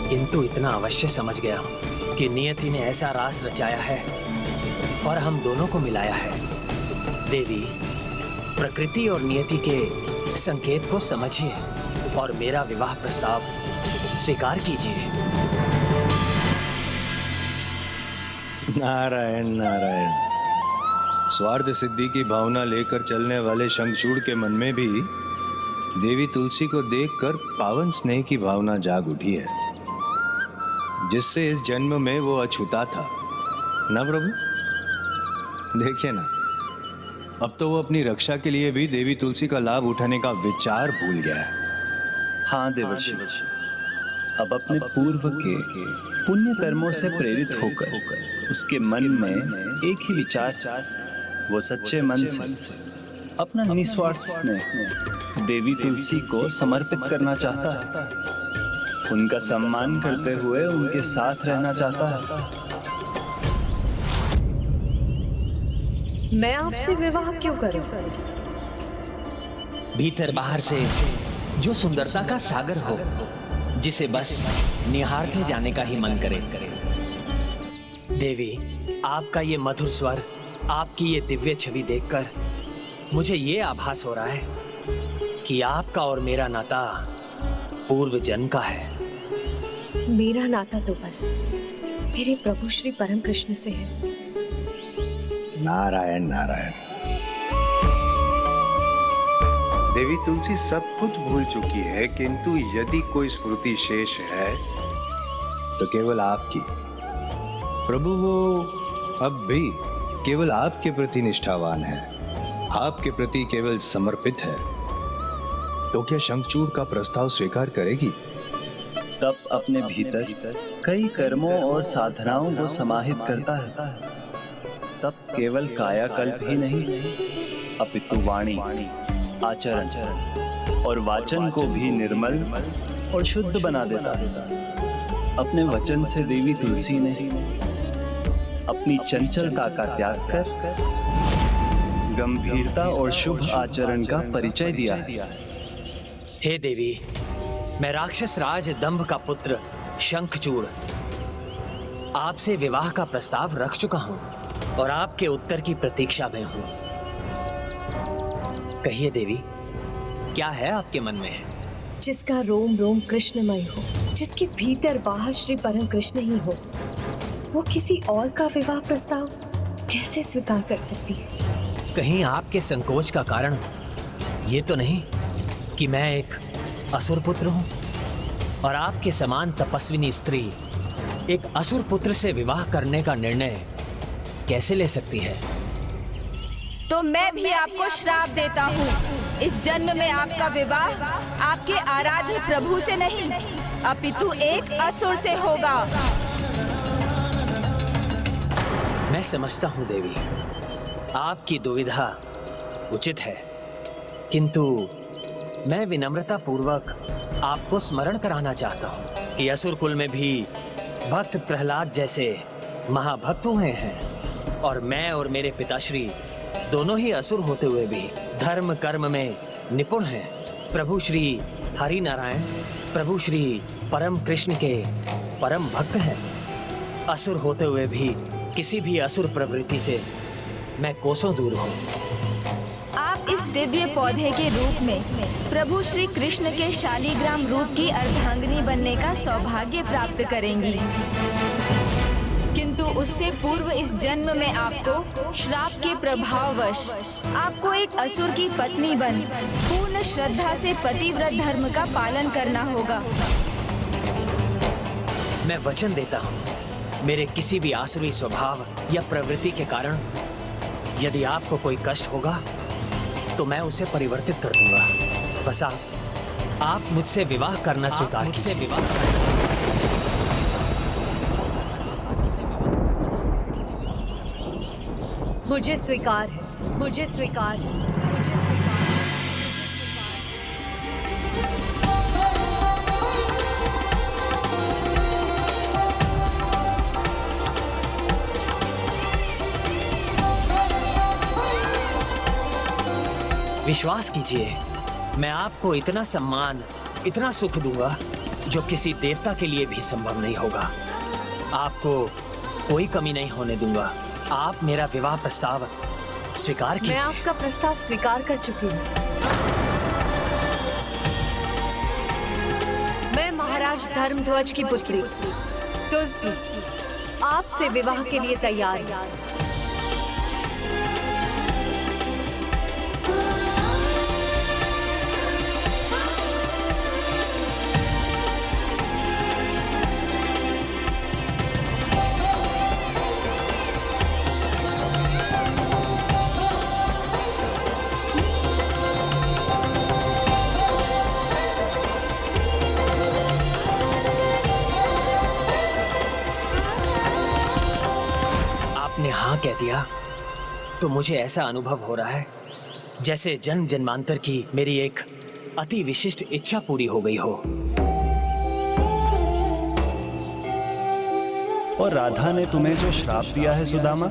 किंतु इतना अवश्य समझ गया हूं कि नियति ने ऐसा रास रचाया है और हम दोनों को मिलाया है। देवी, प्रकृति और नियति के संकेत को समझिए और मेरा विवाह प्रस्ताव स्वीकार कीजिए। नारायण नारायण। स्वार्थ सिद्धि की भावना लेकर चलने वाले शंखचूड़ के मन में भी देवी तुलसी को देखकर पावन स्नेह की भावना जाग उठी है, जिससे इस जन्म में वो अछूता था ना प्रभु। देखिए ना, अब तो वो अपनी रक्षा के लिए भी देवी तुलसी का लाभ उठाने का विचार भूल गया है। हाँ देवर्षि, अब अपने पूर्व के पुण्य कर्मों से प्रेरित होकर उसके मन में एक ही विचार, वो सच्चे मन से अपना निस्वार्थ स्नेह देवी तुलसी को समर्पित करना चाहता है, उनका सम्मान करते हुए उनके साथ रहना चाहता है। मैं आपसे विवाह क्यों करूं? भीतर बाहर से जो सुंदरता का सागर हो, जिसे बस निहारते जाने का ही मन करे। देवी, आपका ये मधुर स्वर, आपकी ये दिव्य छवि देखकर मुझे ये आभास हो रहा है कि आपका और मेरा नाता पूर्व जन्म का है। मेरा नाता तो बस मेरे प्रभु श्री परम कृष्ण से है। नारायण नारायण। देवी तुलसी सब कुछ भूल चुकी है, किंतु यदि कोई स्मृति शेष है तो केवल आपकी। प्रभु वो अब भी केवल आपके प्रति निष्ठावान है, आपके प्रति केवल समर्पित है। तो क्या शंखचूड़ का प्रस्ताव स्वीकार करेगी? तप अपने भीतर कई कर्मों और साधनाओं को समाहित करता है। तप केवल कायाकल्प ही नहीं, अपितु वाणी, आचरण और वाचन को भी निर्मल और शुद्ध बना देता है। अपने वचन से देवी तुलसी ने अपनी चंचलता का त्याग कर गंभीरता और शुभ आचरण का परिचय दिया है। हे देवी, मैं राक्षस राज दंभ का पुत्र शंखचूड़ आपसे विवाह का प्रस्ताव रख चुका हूं और आपके उत्तर की प्रतीक्षा में हूं। कहिए देवी, क्या है आपके मन में? जिसका रोम रोम कृष्णमय हो, जिसके भीतर बाहर श्री परम कृष्ण ही हो, वो किसी और का विवाह प्रस्ताव कैसे स्वीकार कर सकती है? कहीं आपके संकोच का कारण ये तो नहीं कि मैं एक असुर पुत्र हूं और आपके समान तपस्विनी स्त्री एक असुर पुत्र से विवाह करने का निर्णय कैसे ले सकती है? तो मैं भी आपको श्राप देता हूँ। इस जन्म में आपका विवाह आपके आराध्य प्रभु से नहीं, अपितु एक असुर से होगा। मैं समझता हूँ देवी, आपकी दुविधा उचित है, किंतु मैं विनम्रता पूर्वक आपको स्मरण कराना चाहता हूँ कि असुर कुल में भी भक्त प्रहलाद जैसे महाभक्त हुए हैं और मैं और मेरे पिताश्री दोनों ही असुर होते हुए भी धर्म कर्म में निपुण हैं। प्रभु श्री हरि नारायण, प्रभु श्री परम कृष्ण के परम भक्त हैं। असुर होते हुए भी किसी भी असुर प्रवृत्ति से मैं कोसों दूर हूँ। आप इस दिव्य पौधे के रूप में प्रभु श्री कृष्ण के शालीग्राम रूप की अर्धांगिनी बनने का सौभाग्य प्राप्त करेंगी, किंतु उससे पूर्व इस जन्म में आपको श्राप के प्रभाववश आपको एक असुर की पत्नी बन पूर्ण श्रद्धा से पतिव्रत धर्म का पालन करना होगा। मैं वचन देता हूँ, मेरे किसी भी आसुरी स्वभाव या प्रवृत्ति के कारण यदि आपको कोई कष्ट होगा तो मैं उसे परिवर्तित कर दूंगा। बस आप मुझसे विवाह करना स्वीकार कीजिए। मुझे स्वीकार, मुझे स्वीकार, मुझे स्वीकार। विश्वास कीजिए, मैं आपको इतना सम्मान, इतना सुख दूंगा जो किसी देवता के लिए भी संभव नहीं होगा। आपको कोई कमी नहीं होने दूंगा। आप मेरा विवाह प्रस्ताव स्वीकार कीजिए। मैं आपका प्रस्ताव स्वीकार कर चुकी हूँ। मैं महाराज धर्मध्वज की पुत्री तुलसी आपसे विवाह के लिए तैयार हूँ। कह दिया तो मुझे ऐसा अनुभव हो रहा है जैसे जन्म जन्मांतर की मेरी एक अति विशिष्ट इच्छा पूरी हो गई हो। और राधा ने तुम्हें जो श्राप दिया है सुदामा,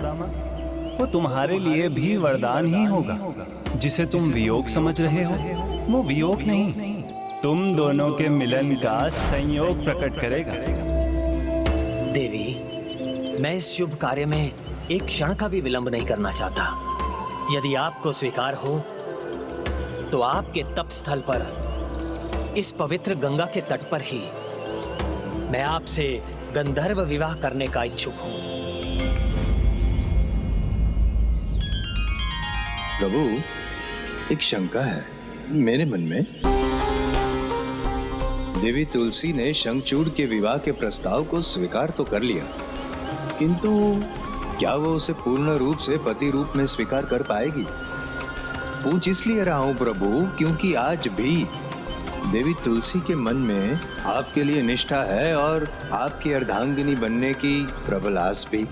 वो तुम्हारे लिए भी वरदान ही होगा। जिसे तुम वियोग समझ रहे हो, वो वियोग नहीं, तुम दोनों के मिलन का संयोग प्रकट करेगा। देवी, मैं इस शुभ कार्य में एक क्षण का भी विलंब नहीं करना चाहता। यदि आपको स्वीकार हो तो आपके तप स्थल पर, इस पवित्र गंगा के तट पर ही मैं आपसे गंधर्व विवाह करने का इच्छुक हूं। प्रभु, एक शंका है मेरे मन में। देवी तुलसी ने शंखचूड़ के विवाह के प्रस्ताव को स्वीकार तो कर लिया, किंतु क्या वो उसे पूर्ण रूप से पति रूप में स्वीकार कर पाएगी? पूछ इसलिए रहा हूं प्रभु, क्योंकि आज भी देवी तुलसी के मन में आपके लिए निष्ठा है और आपकी अर्धांगिनी बनने की प्रबल आस भी।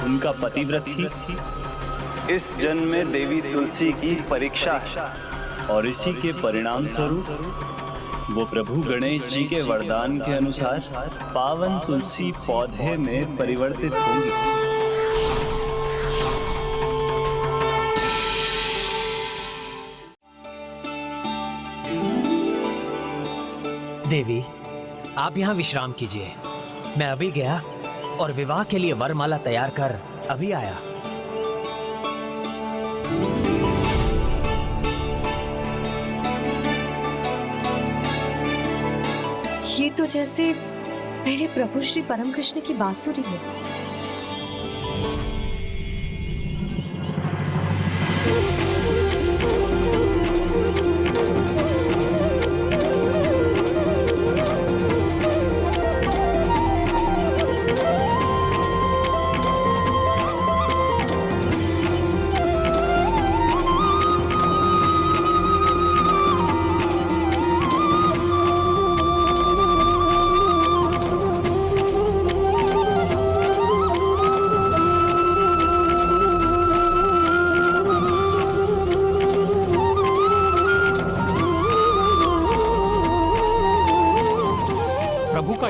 उनका पतिव्रत ही इस जन्म में देवी तुलसी की परीक्षा है, और इसी के परिणाम स्वरूप वो प्रभु गणेश जी के वरदान के अनुसार पावन तुलसी पौधे में परिवर्तित होंगी। देवी, आप यहाँ विश्राम कीजिए। मैं अभी गया और विवाह के लिए वरमाला तैयार कर अभी आया। ये तो जैसे मेरे प्रभु श्री परम कृष्ण की बांसुरी है।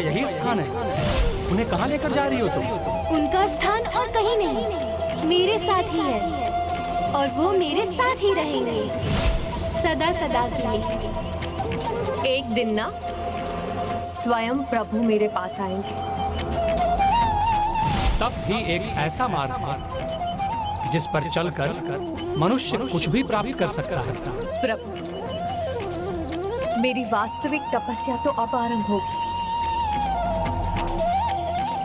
यही स्थान है। उन्हें कहाँ लेकर जा रही हो तुम? उनका स्थान और कहीं नहीं, मेरे साथ ही है और वो मेरे साथ ही रहेंगे सदा सदा के लिए। एक दिन ना स्वयं प्रभु मेरे पास आएंगे। तब भी एक ऐसा मार्ग है जिस पर चलकर मनुष्य कुछ भी प्राप्त कर सकता है। प्रभु, मेरी वास्तविक तपस्या तो अब आरंभ होगी।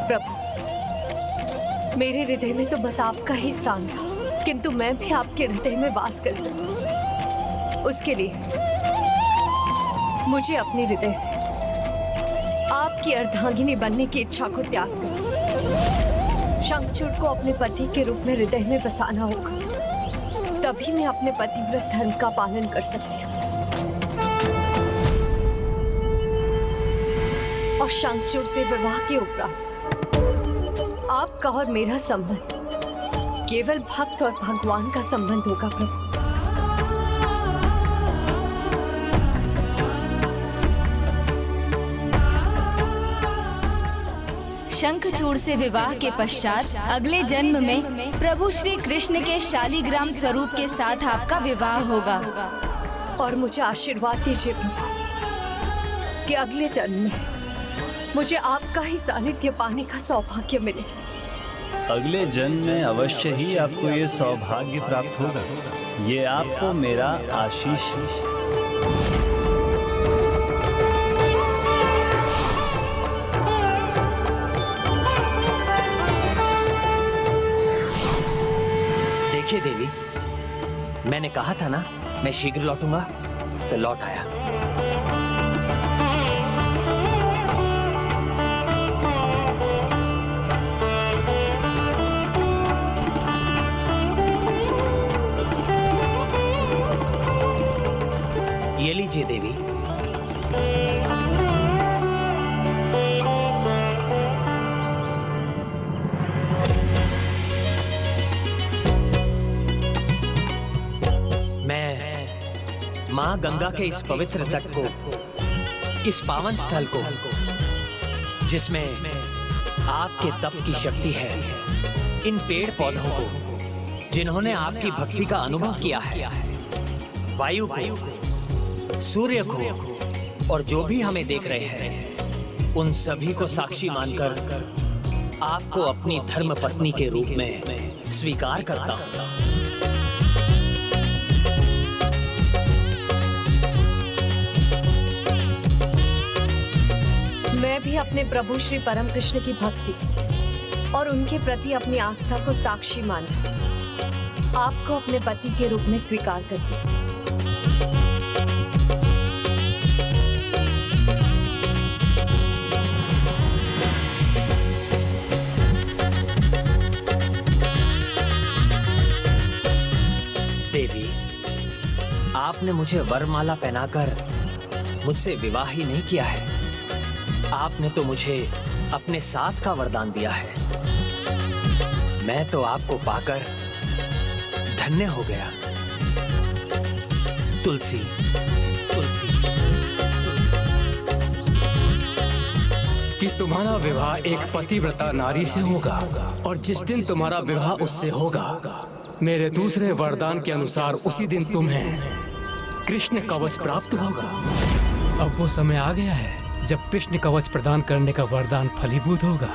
प्रभु, मेरे हृदय में तो बस आपका ही स्थान था, किंतु मैं भी आपके हृदय में वास कर सकूं। उसके लिए मुझे अपने हृदय से आपकी अर्धांगिनी बनने की इच्छा को त्याग कर शंखचूड़ को अपने पति के रूप में हृदय में बसाना होगा। तभी मैं अपने पतिव्रत धर्म का पालन कर सकती हूँ। और शंखचूड़ से विवाह के उपरांत आपका और मेरा संबंध केवल भक्त और भगवान का संबंध होगा। प्रभु, शंखचूड़ से विवाह के पश्चात अगले जन्म में प्रभु श्री कृष्ण के शालिग्राम स्वरूप के साथ आपका विवाह होगा। और मुझे आशीर्वाद दीजिए प्रभु कि अगले जन्म में मुझे आपका ही सानिध्य पाने का सौभाग्य मिले। अगले जन्म में अवश्य ही आपको ये सौभाग्य प्राप्त होगा। ये आपको मेरा आशीष। देखिए देवी, मैंने कहा था ना मैं शीघ्र लौटूंगा, तो लौट आया। ये लीजिए देवी। माँ गंगा के इस पवित्र तट को, इस पावन स्थल को, जिसमें आपके तप की शक्ति है, इन पेड़ पौधों को, जिन्होंने आपकी भक्ति का अनुभव किया है, वायु को, सूर्य को, और जो भी हमें देख रहे हैं, उन सभी को साक्षी मानकर आपको अपनी धर्म पत्नी के रूप में स्वीकार करता हूं। मैं भी अपने प्रभु श्री परम कृष्ण की भक्ति और उनके प्रति अपनी आस्था को साक्षी मानकर आपको अपने पति के रूप में स्वीकार करती हूं। देवी, आपने मुझे वरमाला पहनाकर मुझसे विवाह ही नहीं किया है, आपने तो मुझे अपने साथ का वरदान दिया है। मैं तो आपको पाकर धन्य हो गया। तुलसी, तुलसी, कि तुम्हारा विवाह एक पतिव्रता नारी से होगा, और जिस दिन तुम्हारा विवाह उससे होगा, मेरे दूसरे वरदान के अनुसार उसी दिन तुम्हें कृष्ण कवच प्राप्त होगा। अब वो समय आ गया है जब कृष्ण कवच प्रदान करने का वरदान फलीभूत होगा।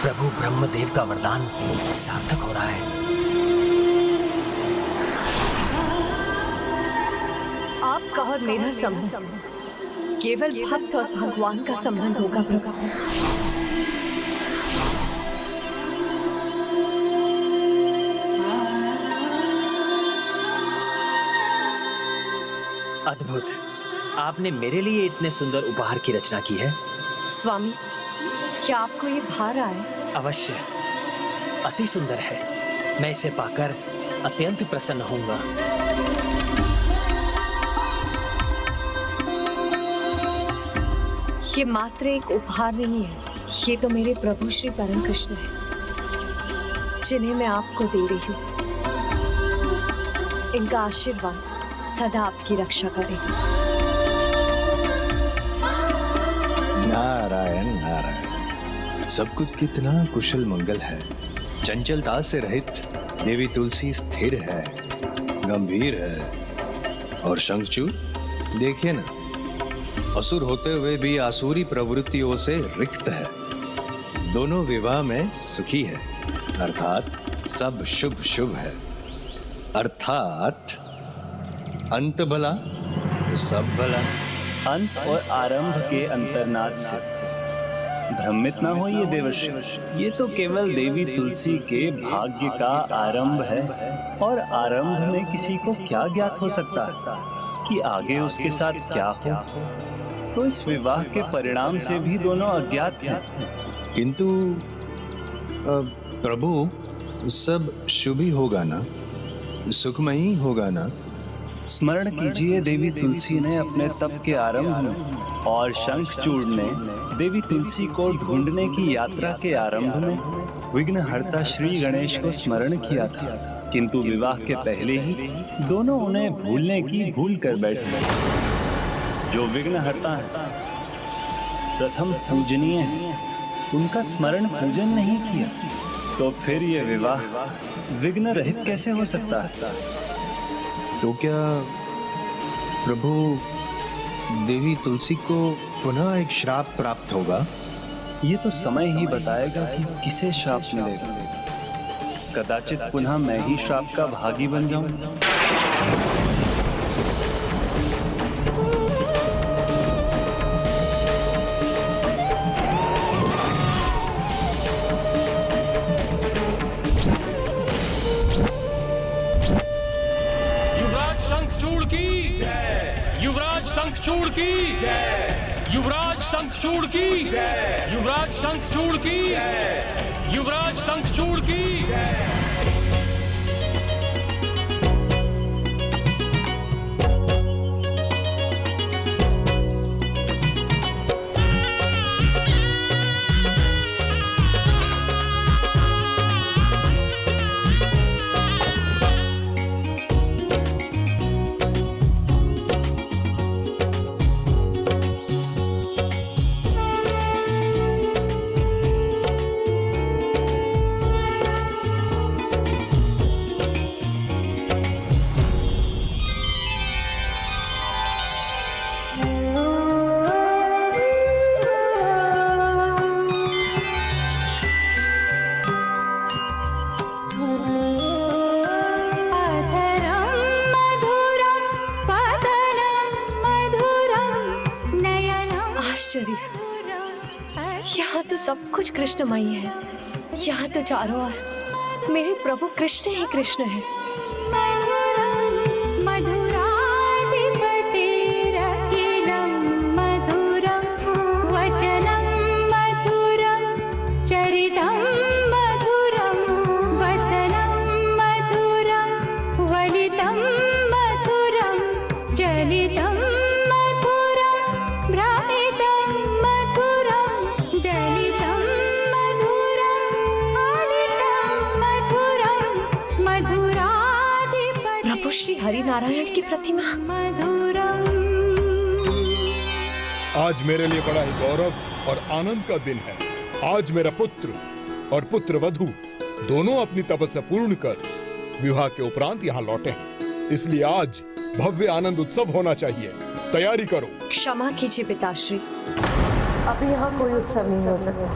प्रभु ब्रह्मदेव का वरदान सार्थक हो रहा है। आपका और मेरा संबंध केवल भक्त और भगवान का संबंध होगा प्रभु। अद्भुत, आपने मेरे लिए इतने सुंदर उपहार की रचना की है। स्वामी, क्या आपको ये भा रहा है? अवश्य, अति सुंदर है। मैं इसे पाकर अत्यंत प्रसन्न होऊंगा। ये मात्र एक उपहार नहीं है, ये तो मेरे प्रभु श्री परम कृष्ण है, जिन्हें मैं आपको दे रही हूँ। इनका आशीर्वाद सदा आपकी रक्षा करेगा। नारायण नारायण, सब कुछ कितना कुशल मंगल है। चंचलता से रहित देवी तुलसी स्थिर है, गंभीर है, और शंखचूड़ देखिए ना, असुर होते हुए भी आसुरी प्रवृत्तियों से रिक्त है। दोनों विवाह में सुखी है, अर्थात सब शुभ शुभ है। अर्थात अंत भला तो सब भला। अंत और आरंभ के अंतर्नाद से भ्रमित ना होइए देवर्षि, ये तो केवल देवी तुलसी के भाग्य का आरंभ है, और आरंभ में किसी को क्या ज्ञात हो सकता है कि आगे उसके साथ क्या हो। तो इस विवाह के परिणाम से भी दोनों अज्ञात हैं। किंतु प्रभु, सब शुभ ही होगा ना, सुखमयी होगा ना? स्मरण कीजिए, देवी तुलसी ने अपने तप के आरंभ में और शंखचूड़ ने देवी तुलसी को ढूंढने की यात्रा के आरंभ में विघ्नहर्ता श्री गणेश को स्मरण किया था, किंतु विवाह के पहले ही दोनों उन्हें भूलने की भूल कर बैठे। जो विघ्नहर्ता है, प्रथम पूजनीय है, उनका स्मरण पूजन नहीं किया, तो फिर ये विवाह विघ्न रहित कैसे हो सकता है? तो क्या प्रभु देवी तुलसी को पुनः एक श्राप प्राप्त होगा? ये तो समय ही बताएगा कि किसे श्राप मिलेगा। कदाचित पुनः मैं ही श्राप का भागी बन जाऊं। शंखचूड़ की जय, युवराज शंखचूड़ की जय, युवराज शंखचूड़ की जय, युवराज शंखचूड़ की जय, युवराज शंखचूड़ की जय। सब कुछ कृष्णमयी है। यहाँ तो चारों ओर मेरे प्रभु कृष्ण ही कृष्ण है। श्री हरिनारायण की प्रतिमा। आज मेरे लिए बड़ा ही गौरव और आनंद का दिन है। आज मेरा पुत्र और पुत्र वधू दोनों अपनी तपस्या पूर्ण कर विवाह के उपरांत यहाँ लौटे हैं, इसलिए आज भव्य आनंद उत्सव होना चाहिए। तैयारी करो। क्षमा कीजिए पिताश्री, अभी यहाँ कोई उत्सव नहीं हो सकता।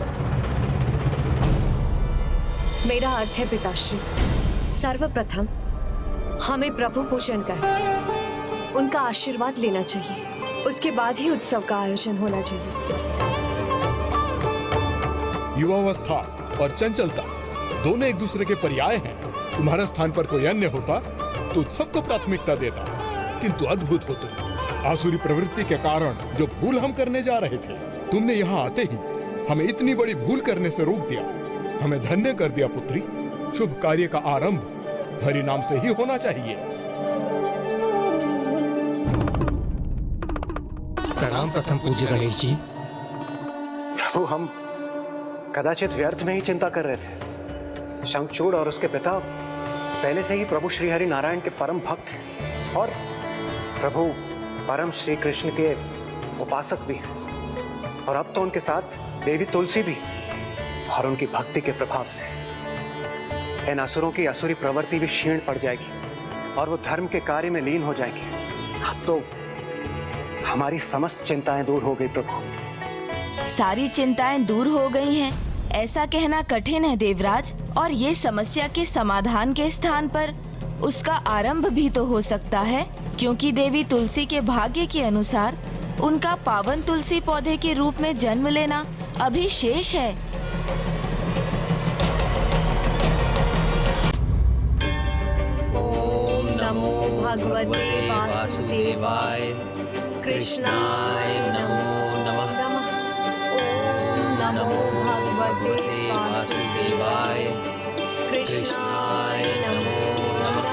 मेरा अर्थ है पिताश्री, सर्वप्रथम हमें प्रभु पूजन कर उनका आशीर्वाद लेना चाहिए, उसके बाद ही उत्सव का आयोजन होना चाहिए। युवावस्था और चंचलता दोनों एक दूसरे के पर्याय हैं। तुम्हारे स्थान पर कोई अन्य होता तो उत्सव को प्राथमिकता देता, किंतु अद्भुत हो तुम। आसुरी प्रवृत्ति के कारण जो भूल हम करने जा रहे थे, तुमने यहाँ आते ही हमें इतनी बड़ी भूल करने से रोक दिया। हमें धन्य कर दिया पुत्री। शुभ कार्य का आरंभ हरि नाम से ही होना चाहिए। प्रणाम प्रथम पूज्य गणेश जी। प्रभु, हम कदाचित व्यर्थ में ही चिंता कर रहे थे। शंखचूड़ और उसके पिता पहले से ही प्रभु श्री हरि नारायण के परम भक्त हैं और प्रभु परम श्री कृष्ण के उपासक भी हैं, और अब तो उनके साथ देवी तुलसी भी। और उनकी भक्ति के प्रभाव से इन असुरों की असुरी प्रवृत्ति भी क्षीण पड़ जाएगी और वो धर्म के कार्य में लीन हो जाएगी। अब तो हमारी समस्त चिंताएं दूर हो गई प्रभु। सारी चिंताएं दूर हो गई हैं, ऐसा कहना कठिन है देवराज। और ये समस्या के समाधान के स्थान पर उसका आरंभ भी तो हो सकता है, क्योंकि देवी तुलसी के भाग्य के अनुसार उनका पावन तुलसी पौधे के रूप में जन्म लेना अभी शेष है। ओम नमो भगवते वासुदेवाय कृष्णाय नमो नमः। ओम नमो भगवते वासुदेवाय कृष्णाय नमो नमः।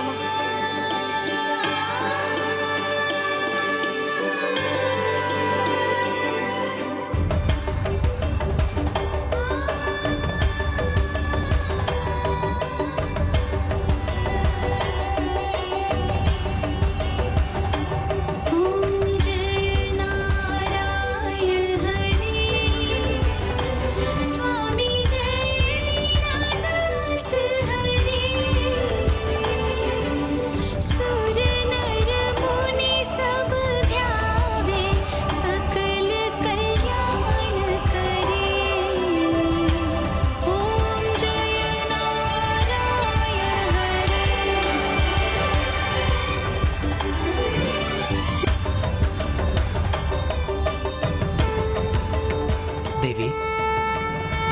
देवी,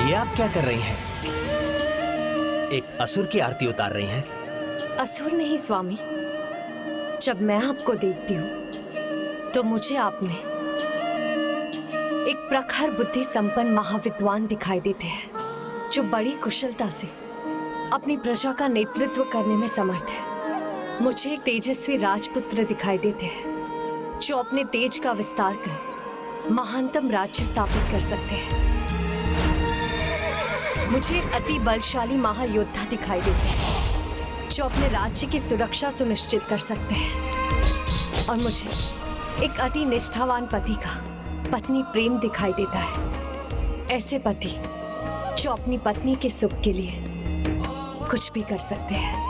ये आप क्या कर रही हैं? एक असुर की आरती उतार रही हैं? असुर नहीं स्वामी, जब मैं आपको देखती हूँ तो मुझे आप में एक प्रखर बुद्धि संपन्न महाविद्वान दिखाई देते हैं, जो बड़ी कुशलता से अपनी प्रजा का नेतृत्व करने में समर्थ है। मुझे एक तेजस्वी राजपुत्र दिखाई देते हैं, जो अपने तेज का विस्तार कर महानतम राज्य स्थापित कर सकते हैं। मुझे एक अति बलशाली महायोद्धा दिखाई देते हैं, जो अपने राज्य की सुरक्षा सुनिश्चित कर सकते हैं। और मुझे एक अति निष्ठावान पति का पत्नी प्रेम दिखाई देता है। ऐसे पति जो अपनी पत्नी के सुख के लिए कुछ भी कर सकते हैं।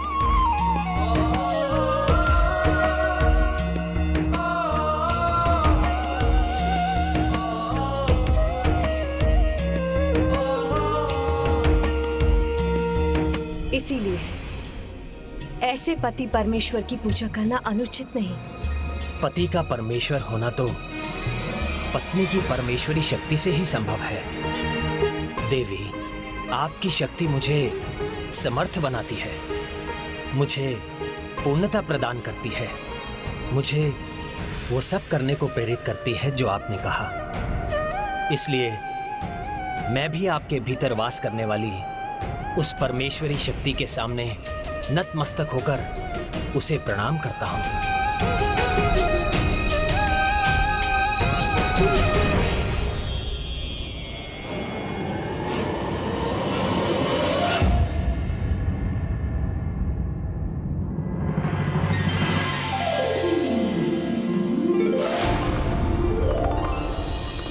इसीलिए ऐसे पति परमेश्वर की पूजा करना अनुचित नहीं। पति का परमेश्वर होना तो पत्नी की परमेश्वरी शक्ति से ही संभव है। देवी, आपकी शक्ति मुझे समर्थ बनाती है, मुझे पूर्णता प्रदान करती है, मुझे वो सब करने को प्रेरित करती है जो आपने कहा। इसलिए मैं भी आपके भीतर वास करने वाली उस परमेश्वरी शक्ति के सामने नतमस्तक होकर उसे प्रणाम करता हूं।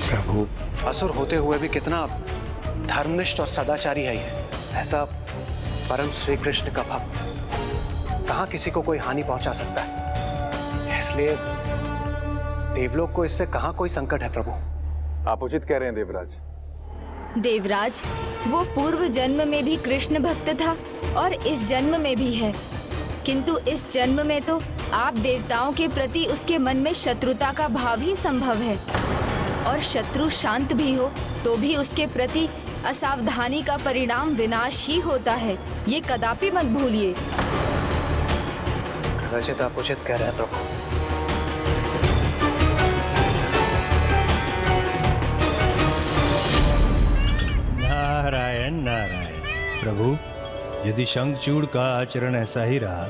प्रभु, असुर होते हुए भी कितना धर्मनिष्ठ और सदाचारी है ये। ऐसा परम श्री कृष्ण का भक्त कहां किसी को कोई हानि पहुंचा सकता है। इसलिए देवलोक को इससे कहां कोई संकट है। प्रभु, आप उचित कह रहे हैं देवराज। देवराज, वो पूर्व जन्म में भी कृष्ण भक्त था और इस जन्म में भी है, किंतु इस जन्म में तो आप देवताओं के प्रति उसके मन में शत्रुता का भाव ही संभव है, और शत्रु शांत भी हो तो भी उसके प्रति असावधानी का परिणाम विनाश ही होता है। ये कदापि मत भूलिए। रचित, आप उचित कह रहे हैं प्रभु। नारायण नारायण। प्रभु, यदि शंखचूड़ का आचरण ऐसा ही रहा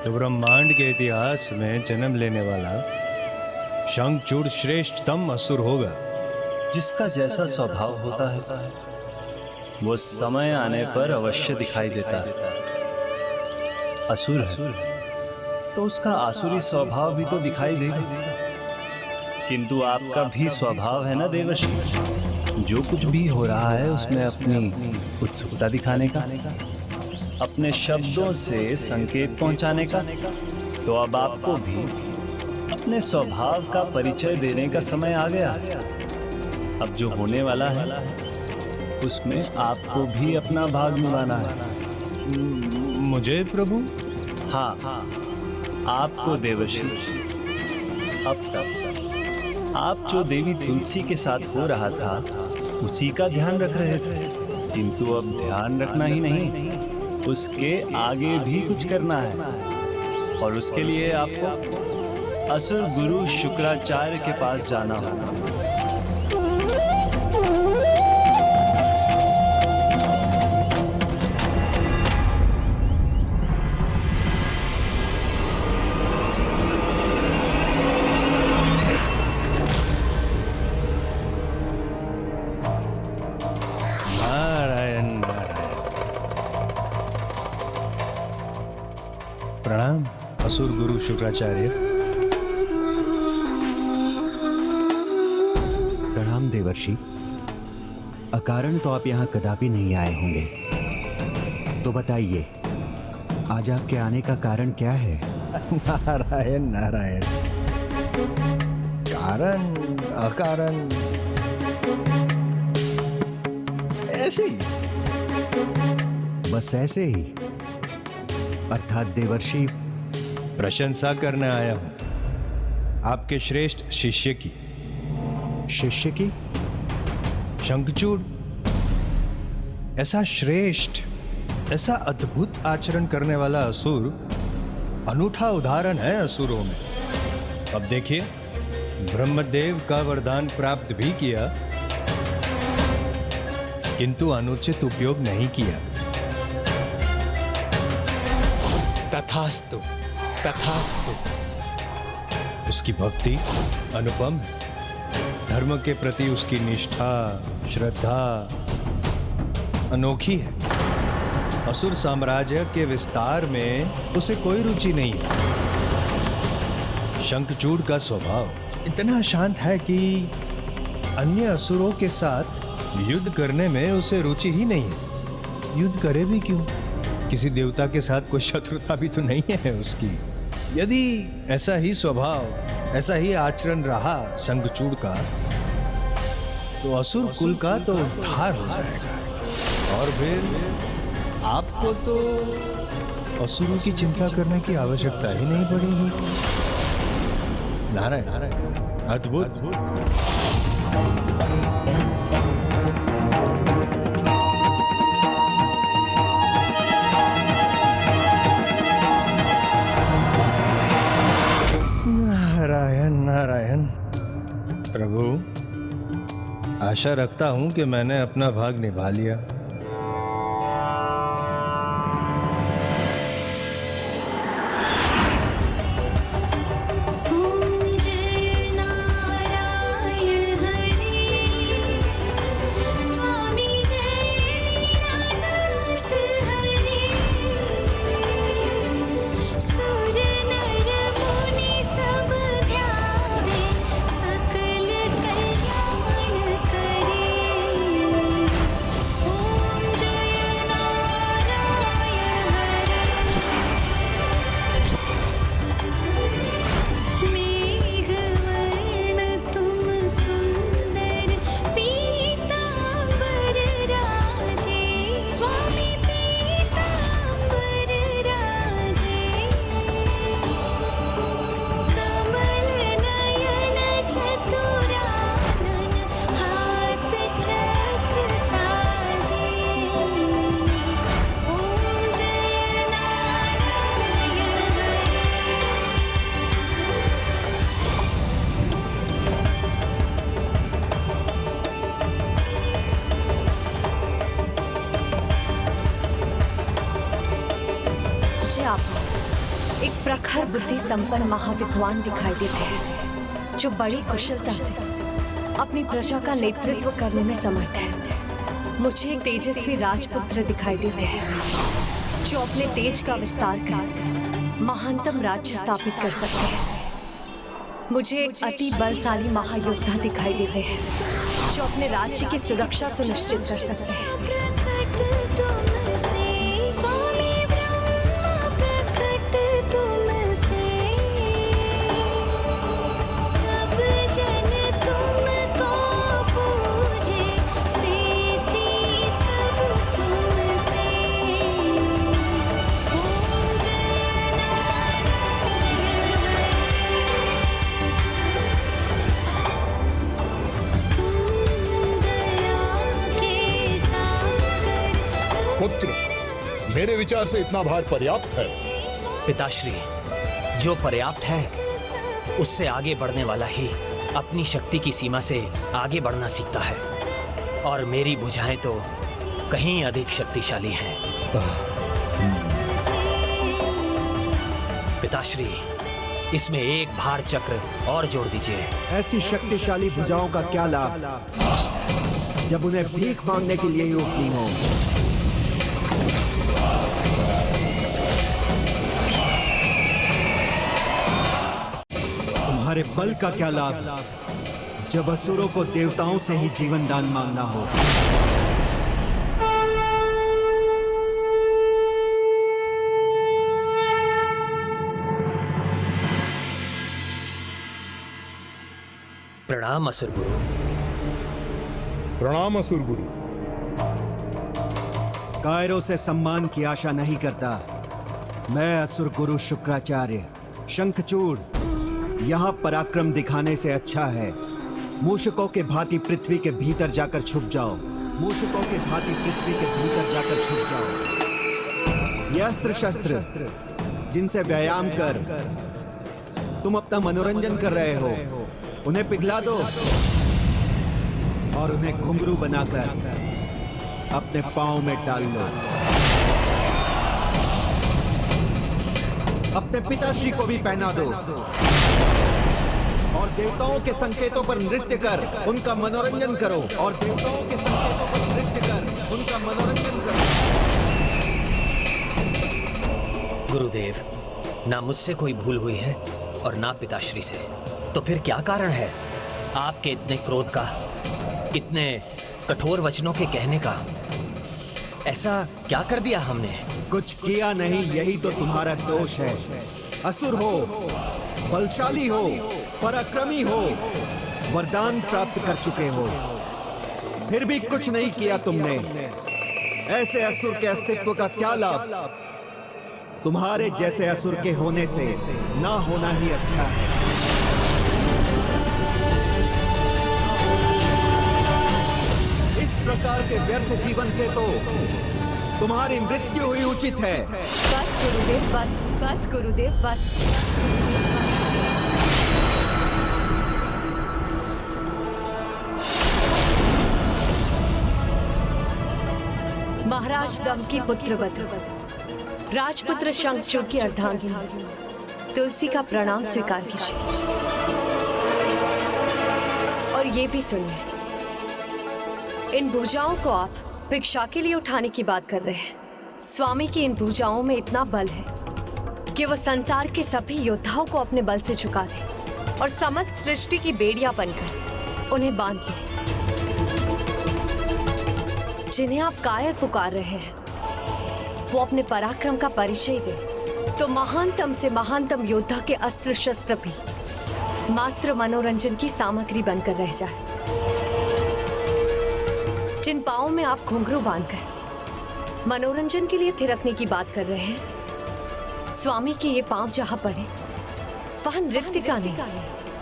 तो ब्रह्मांड के इतिहास में जन्म लेने वाला शंखचूड़ श्रेष्ठतम असुर होगा। जिसका जैसा स्वभाव होता है वो समय आने पर अवश्य दिखाई देता है। असुर है तो उसका आसुरी स्वभाव भी तो दिखाई देगा। किंतु आपका भी स्वभाव है ना देवर्षि, जो कुछ भी हो रहा है उसमें अपनी उत्सुकता दिखाने का, अपने शब्दों से संकेत पहुंचाने का। तो अब आपको भी अपने स्वभाव का परिचय देने का समय आ गया। अब जो होने वाला है उसमें आपको भी अपना भाग निभाना है। मुझे प्रभु? हाँ, आपको देवर्षि। अब तक आप जो देवी तुलसी के साथ हो रहा था उसी का ध्यान रख रहे थे, किंतु अब ध्यान रखना ही नहीं, उसके आगे भी कुछ करना है। और उसके लिए आपको असुर गुरु शुक्राचार्य के पास जाना होगा। प्रणाम असुर गुरु शुक्राचार्य। प्रणाम देवर्षि। अकारण तो आप यहाँ कदापि नहीं आए होंगे, तो बताइए आज आपके आने का कारण क्या है? नारायण नारायण। कारण अकारण ऐसे ही, बस ऐसे ही। अर्थात देवर्षि, प्रशंसा करने आया हूं आपके श्रेष्ठ शिष्य की। शिष्य की? शंखचूड़ ऐसा श्रेष्ठ, ऐसा अद्भुत आचरण करने वाला असुर अनूठा उदाहरण है असुरों में। अब देखिए, ब्रह्मदेव का वरदान प्राप्त भी किया, किंतु अनुचित उपयोग नहीं किया। तथास्तु, तथास्तु। उसकी भक्ति अनुपम है। धर्म के प्रति उसकी निष्ठा, श्रद्धा अनोखी है। असुर साम्राज्य के विस्तार में उसे कोई रुचि नहीं है। शंखचूड़ का स्वभाव इतना शांत है कि अन्य असुरों के साथ युद्ध करने में उसे रुचि ही नहीं है। युद्ध करे भी क्यों? किसी देवता के साथ कोई शत्रुता भी तो नहीं है उसकी। यदि ऐसा ही स्वभाव, ऐसा ही आचरण रहा शंखचूड़ का, तो असुर कुल का तो उद्धार हो जाएगा, और फिर आपको तो असुरों की चिंता करने की आवश्यकता ही नहीं पड़ेगी। नारायण नारायण। अद्भुत। आशा रखता हूं कि मैंने अपना भाग निभा लिया। एक प्रखर बुद्धि संपन्न महाविद्वान दिखाई देते हैं जो बड़ी कुशलता से अपनी प्रजा का नेतृत्व करने में समर्थ है। मुझे एक तेजस्वी राजपुत्र दिखाई देते हैं जो अपने तेज का विस्तार कर महानतम राज्य स्थापित कर सकते हैं। मुझे एक अति बलशाली महायोद्धा दिखाई देते हैं जो अपने राज्य की सुरक्षा सुनिश्चित कर सकते हैं। पुत्र, मेरे विचार से इतना भार पर्याप्त है। पिताश्री, जो पर्याप्त है उससे आगे बढ़ने वाला ही अपनी शक्ति की सीमा से आगे बढ़ना सीखता है, और मेरी भुजाएं तो कहीं अधिक शक्तिशाली हैं। पिताश्री, इसमें एक भार चक्र और जोड़ दीजिए। ऐसी शक्तिशाली भुजाओं का क्या लाभ जब उन्हें भीख मांगने के लिए ही ओपनिंग हो। तुम्हारे बल का क्या लाभ जब असुरों को देवताओं से ही जीवन दान मांगना हो। प्रणाम असुर गुरु। प्रणाम असुर गुरु। कायरों से सम्मान की आशा नहीं करता। मैं असुर गुरु शुक्राचार्य शंखचूड़ यहाँ पराक्रम दिखाने से अच्छा है मूषकों के भांति पृथ्वी के भीतर जाकर छुप जाओ। मूषकों के भांति पृथ्वी के भीतर जाकर छुप जाओ। ये अस्त्र शस्त्र जिनसे व्यायाम कर तुम अपना मनोरंजन कर रहे हो, उन्हें पिघला दो और उन्हें घुंघरू बनाकर अपने पांव में डाल लो। अपने पिताश्री को भी पहना दो और देवताओं के संकेतों पर नृत्य कर उनका मनोरंजन करो। और देवताओं के संकेतों पर नृत्य कर उनका मनोरंजन करो। गुरुदेव, ना मुझसे कोई भूल हुई है और ना पिताश्री से, तो फिर क्या कारण है आपके इतने क्रोध का, इतने कठोर वचनों के कहने का? ऐसा क्या कर दिया हमने? कुछ किया नहीं, यही तो तुम्हारा दोष है। असुर हो, बलशाली हो, पराक्रमी हो, वरदान प्राप्त कर चुके हो, फिर भी कुछ नहीं किया तुमने। ऐसे असुर के अस्तित्व का क्या लाभ? तुम्हारे जैसे असुर के होने से ना होना ही अच्छा है। इस प्रकार के व्यर्थ जीवन से तो तुम्हारी मृत्यु हुई उचित है। बस गुरुदेव, बस बस गुरुदेव, बस। महाराज दम की पुत्रवत राजपुत्र शंखचूड़ की अर्धांगिनी तुलसी का प्रणाम स्वीकार कीजिए। और ये भी सुनिए, इन भुजाओं को आप भिक्षा के लिए उठाने की बात कर रहे हैं। स्वामी की इन भुजाओं में इतना बल है कि वो संसार के सभी योद्धाओं को अपने बल से झुका दे और समस्त सृष्टि की बेड़ियां बनकर उन्हें बांध ले। जिन्हें आप कायर पुकार रहे हैं वो अपने पराक्रम का परिचय दे, तो महानतम से महानतम योद्धा के अस्त्र शस्त्र भी मात्र मनोरंजन की सामग्री बनकर रह जाए। जिन पांवों में आप घुंघरू बांधकर मनोरंजन के लिए थिरकने की बात कर रहे हैं, स्वामी के ये पांव जहां पड़े वहां नृत्य का नहीं,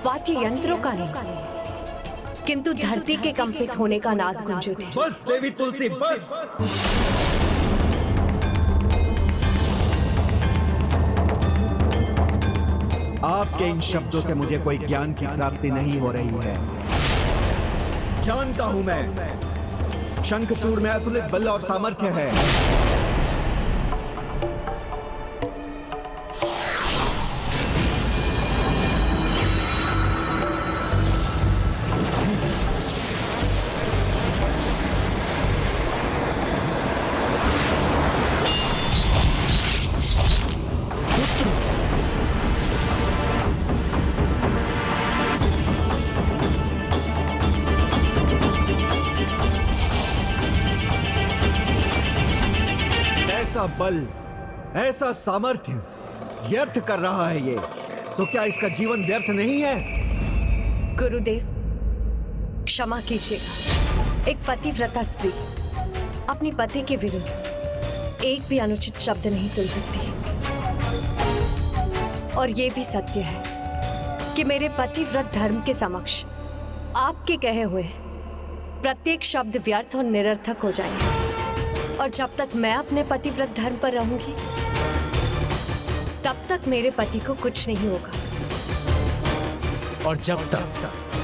वाद्य यंत्रों का नहीं, किंतु धरती के कंपित होने का नाद गुंजे। बस देवी तुलसी, बस। आपके इन शब्दों से मुझे कोई ज्ञान की प्राप्ति नहीं हो रही है। जानता हूं मैं, शंखचूड़ में अतुलित बल और सामर्थ्य है। ऐसा बल, ऐसा सामर्थ्य व्यर्थ कर रहा है ये, तो क्या इसका जीवन व्यर्थ नहीं है? गुरुदेव क्षमा कीजिएगा, एक पतिव्रता स्त्री अपने पति के विरुद्ध एक भी अनुचित शब्द नहीं सुन सकती। और ये भी सत्य है कि मेरे पतिव्रत धर्म के समक्ष आपके कहे हुए प्रत्येक शब्द व्यर्थ और निरर्थक हो जाएंगे। और जब तक मैं अपने पतिव्रत धर्म पर रहूंगी तब तक मेरे पति को कुछ नहीं होगा। और जब तक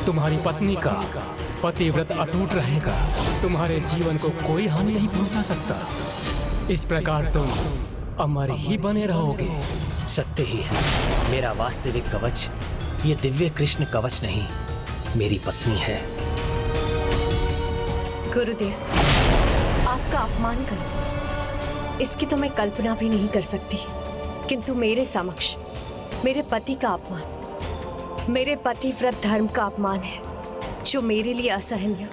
तुम्हारी पत्नी का पतिव्रत अटूट रहेगा, तुम्हारे जीवन को कोई हानि नहीं पहुंचा सकता। इस प्रकार तुम अमर ही बने रहोगे। सत्य ही है, मेरा वास्तविक कवच ये दिव्य कृष्ण कवच नहीं, मेरी पत्नी है। गुरुदेव आपका अपमान करो, इसकी तो मैं कल्पना भी नहीं कर सकती, किंतु मेरे समक्ष मेरे पति का अपमान, मेरे पतिव्रत धर्म का अपमान है, जो मेरे लिए असहनीय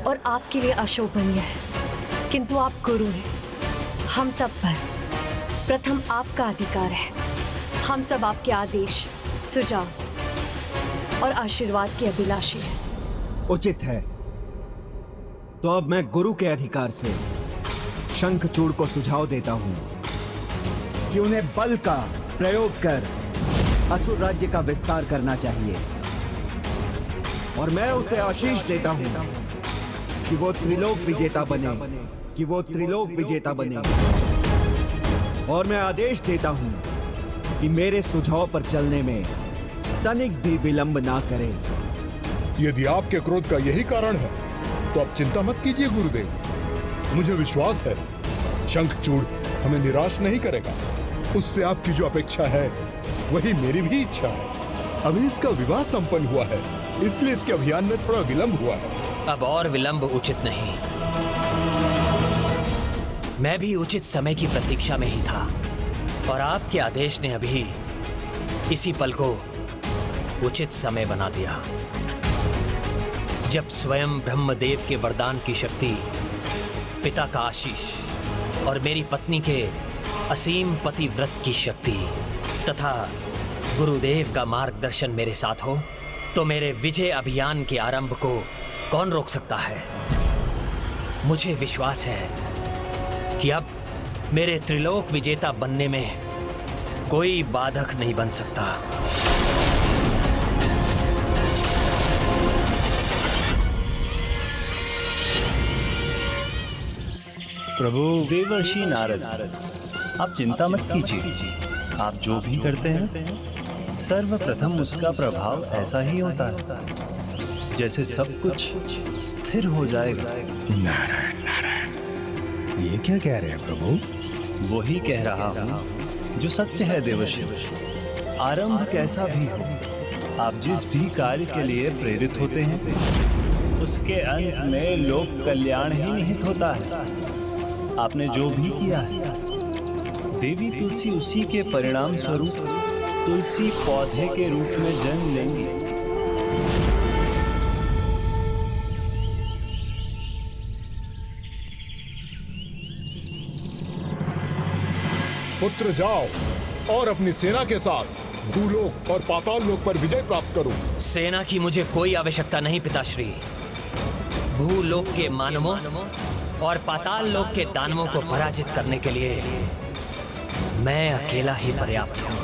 और आपके लिए अशोभनीय है। किंतु आप गुरु हैं, हम सब पर प्रथम आपका अधिकार है। हम सब आपके आदेश, सुझाव और आशीर्वाद के अभिलाषी हैं। उचित है, तो अब मैं गुरु के अधिकार से शंखचूड़ को सुझाव देता हूं कि उन्हें बल का प्रयोग कर असुर राज्य का विस्तार करना चाहिए। और मैं उसे आशीष देता हूं कि वो त्रिलोक विजेता बने, कि वो त्रिलोक विजेता बने। और मैं आदेश देता हूं कि मेरे सुझाव पर चलने में तनिक भी विलंब ना करे। यदि आपके क्रोध का यही कारण है तो आप चिंता मत कीजिए गुरुदेव, मुझे विश्वास है शंखचूड़ हमें निराश नहीं करेगा। उससे आपकी जो अपेक्षा है वही मेरी भी इच्छा है। अभी इसका विवाह संपन्न हुआ है, इसलिए इसके अभियान में थोड़ा विलंब हुआ है। अब और विलंब उचित नहीं, मैं भी उचित समय की प्रतीक्षा में ही था और आपके आदेश ने अभी इसी पल को उचित समय बना दिया। जब स्वयं ब्रह्मदेव के वरदान की शक्ति, पिता का आशीष और मेरी पत्नी के असीम पतिव्रत की शक्ति तथा गुरुदेव का मार्गदर्शन मेरे साथ हो, तो मेरे विजय अभियान के आरंभ को कौन रोक सकता है। मुझे विश्वास है कि अब मेरे त्रिलोक विजेता बनने में कोई बाधक नहीं बन सकता। प्रभु देवर्षि नारद, आप चिंता मत कीजिए। आप जो भी करते हैं सर्वप्रथम उसका प्रभाव ऐसा ही होता है जैसे सब कुछ स्थिर हो जाएगा। नारायण नारायण। ये क्या कह रहे हैं प्रभु? वही कह रहा हूँ जो सत्य है देवर्षि। आरंभ कैसा भी हो, आप जिस भी कार्य के लिए प्रेरित होते हैं उसके अंत में लोक कल्याण ही निहित होता है। आपने जो भी किया है, देवी तुलसी उसी के परिणाम स्वरूप तुलसी पौधे के रूप में जन्म लेंगी। पुत्र जाओ और अपनी सेना के साथ भूलोक और पाताल लोक पर विजय प्राप्त करो। सेना की मुझे कोई आवश्यकता नहीं पिताश्री। भूलोक के मानवों और पाताल लोक के दानवों को पराजित करने के लिए मैं अकेला ही पर्याप्त हूं।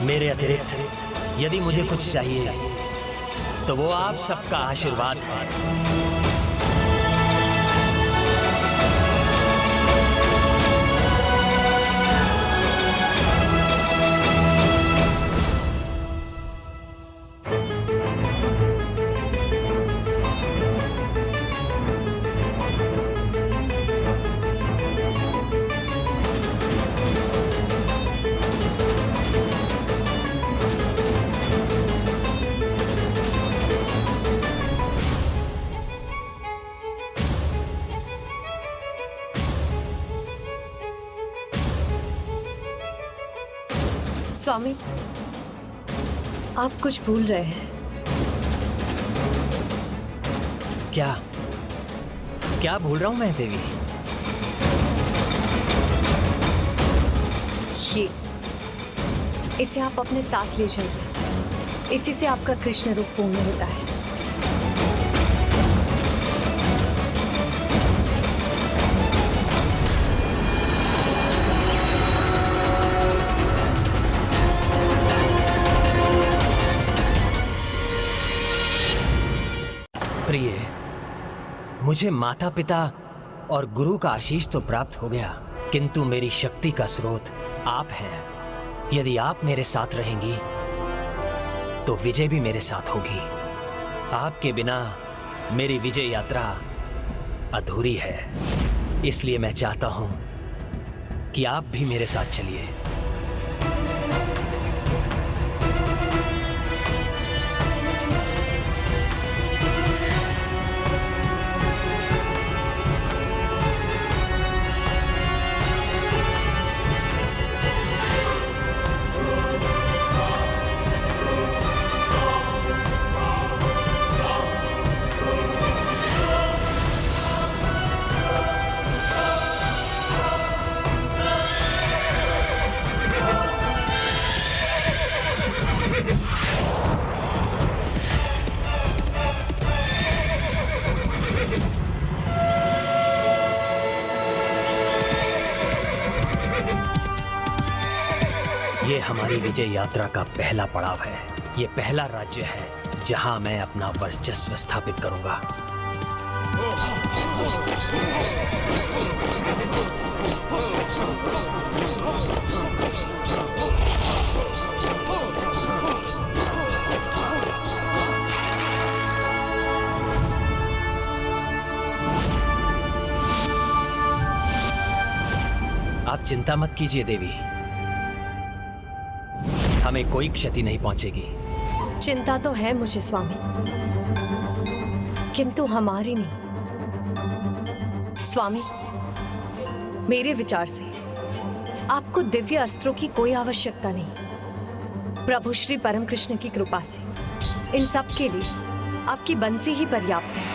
मेरे अतिरिक्त यदि मुझे कुछ चाहिए तो वो आप सबका आशीर्वाद है। स्वामी, आप कुछ भूल रहे हैं। क्या क्या भूल रहा हूं मैं देवी? ये इसे आप अपने साथ ले जाइए। इसी से आपका कृष्ण रूप पूर्ण होता है। प्रिय, मुझे माता पिता और गुरु का आशीष तो प्राप्त हो गया, किंतु मेरी शक्ति का स्रोत आप हैं। यदि आप मेरे साथ रहेंगी तो विजय भी मेरे साथ होगी। आपके बिना मेरी विजय यात्रा अधूरी है। इसलिए मैं चाहता हूं कि आप भी मेरे साथ चलिए। ये हमारी विजय यात्रा का पहला पड़ाव है। ये पहला राज्य है जहां मैं अपना वर्चस्व स्थापित करूंगा। आप चिंता मत कीजिए देवी, हमें कोई क्षति नहीं पहुंचेगी। चिंता तो है मुझे स्वामी, किंतु हमारी नहीं। स्वामी, मेरे विचार से आपको दिव्य अस्त्रों की कोई आवश्यकता नहीं। प्रभु श्री परम कृष्ण की कृपा से इन सब के लिए आपकी बंसी ही पर्याप्त है।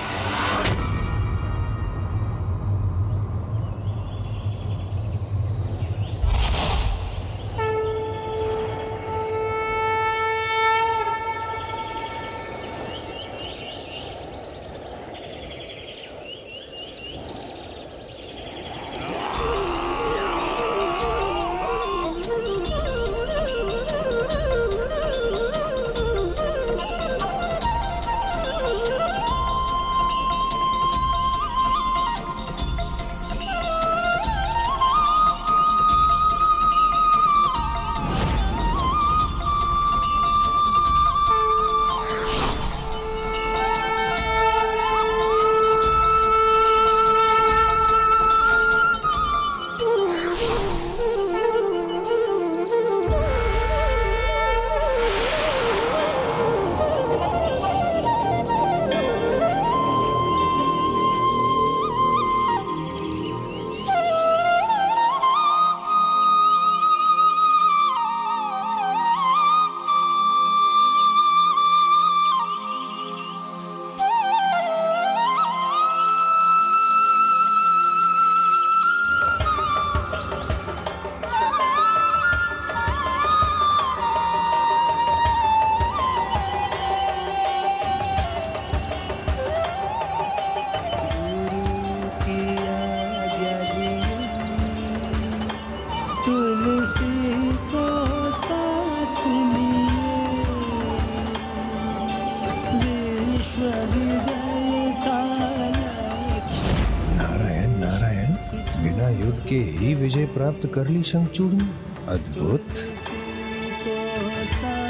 के ही विजय प्राप्त कर ली शंखचूड़ ने। अद्भुत।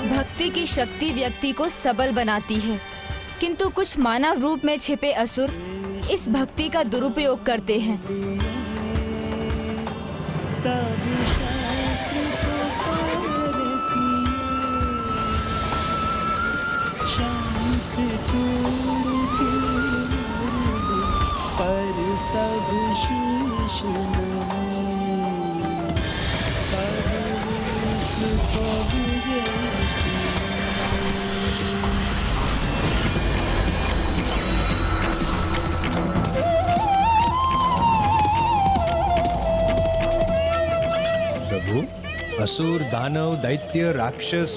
भक्ति की शक्ति व्यक्ति को सबल बनाती है, किंतु कुछ मानव रूप में छिपे असुर इस भक्ति का दुरुपयोग करते हैं। पर सब शीश प्रभु, असुर, दानव, दैत्य, राक्षस,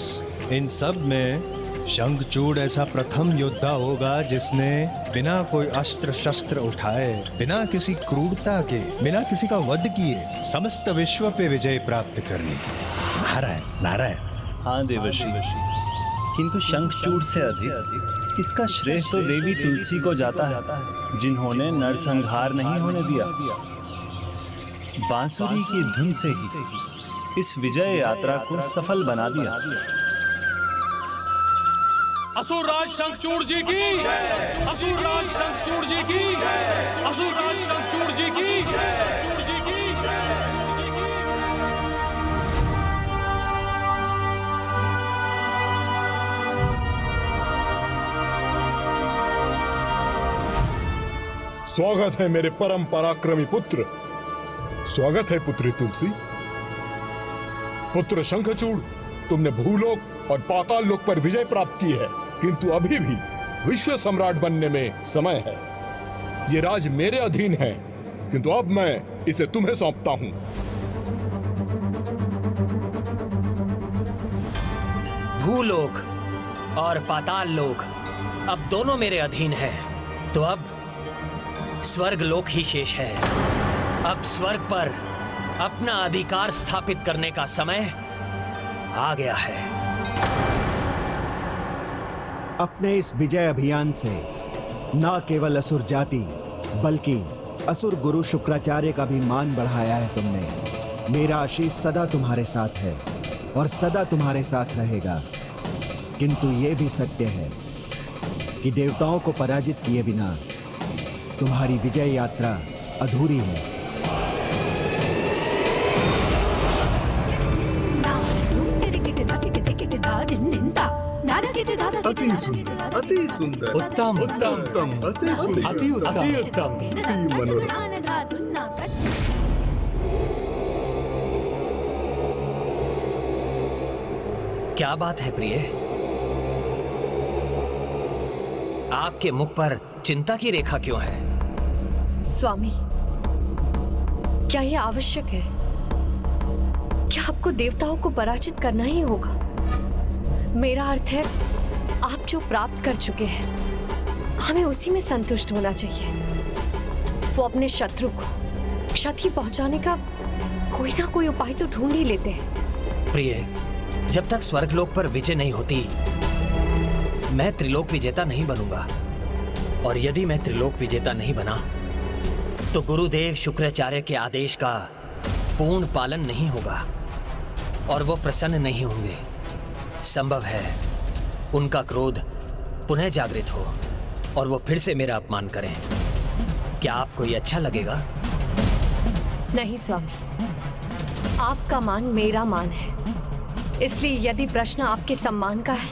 इन सब में शंखचूड़ ऐसा प्रथम योद्धा होगा जिसने बिना कोई अस्त्र शस्त्र उठाए, बिना किसी क्रूरता के, बिना किसी का वध किए समस्त विश्व पे विजय प्राप्त कर ली। नारायण नारायण। हाँ देवर्षि, किंतु शंखचूड़ से अधिक इसका श्रेय तो देवी तुलसी को जाता है, जिन्होंने नरसंहार नहीं होने दिया। बांसुरी की धुन से ही इस विजय यात्रा को सफल बना दिया। असुरराज शंखचूड़ जी की, असुरराज शंखचूड़ जी की, असुरराज शंखचूड़ जी की, शंखचूड़ जी की। स्वागत है मेरे परम पराक्रमी पुत्र, स्वागत है पुत्री तुलसी। पुत्र शंखचूड़, तुमने भूलोक और पाताल लोक पर विजय प्राप्त की है, किंतु अभी भी विश्व सम्राट बनने में समय है। ये राज मेरे अधीन है, किंतु अब मैं इसे तुम्हें सौंपता हूं। भूलोक और पाताल लोक अब दोनों मेरे अधीन हैं, तो अब स्वर्ग लोक ही शेष है। अब स्वर्ग पर अपना अधिकार स्थापित करने का समय आ गया है। अपने इस विजय अभियान से न केवल असुर जाति बल्कि असुर गुरु शुक्राचार्य का भी मान बढ़ाया है तुमने। मेरा आशीष सदा तुम्हारे साथ है और सदा तुम्हारे साथ रहेगा। किंतु ये भी सत्य है कि देवताओं को पराजित किए बिना तुम्हारी विजय यात्रा अधूरी है। अति सुंदर, अति सुंदर, उत्तम उत्तम, अति सुंदर, अति उत्तम, अति उत्तम। क्या बात है प्रिय? आपके मुख पर चिंता की रेखा क्यों है? स्वामी, क्या यह आवश्यक है? क्या आपको देवताओं को पराजित करना ही होगा? मेरा अर्थ है, आप जो प्राप्त कर चुके हैं हमें उसी में संतुष्ट होना चाहिए। वो अपने शत्रु को क्षति पहुंचाने का कोई ना कोई उपाय तो ढूंढ ही लेते हैं। प्रिय, जब तक स्वर्गलोक पर विजय नहीं होती, मैं त्रिलोक विजेता नहीं बनूंगा। और यदि मैं त्रिलोक विजेता नहीं बना तो गुरुदेव शुक्राचार्य के आदेश का पूर्ण पालन नहीं होगा और वो प्रसन्न नहीं होंगे। संभव है उनका क्रोध पुनः जागृत हो और वो फिर से मेरा अपमान करें। क्या आपको ये अच्छा लगेगा? नहीं स्वामी, आपका मान मेरा मान है, इसलिए यदि प्रश्न आपके सम्मान का है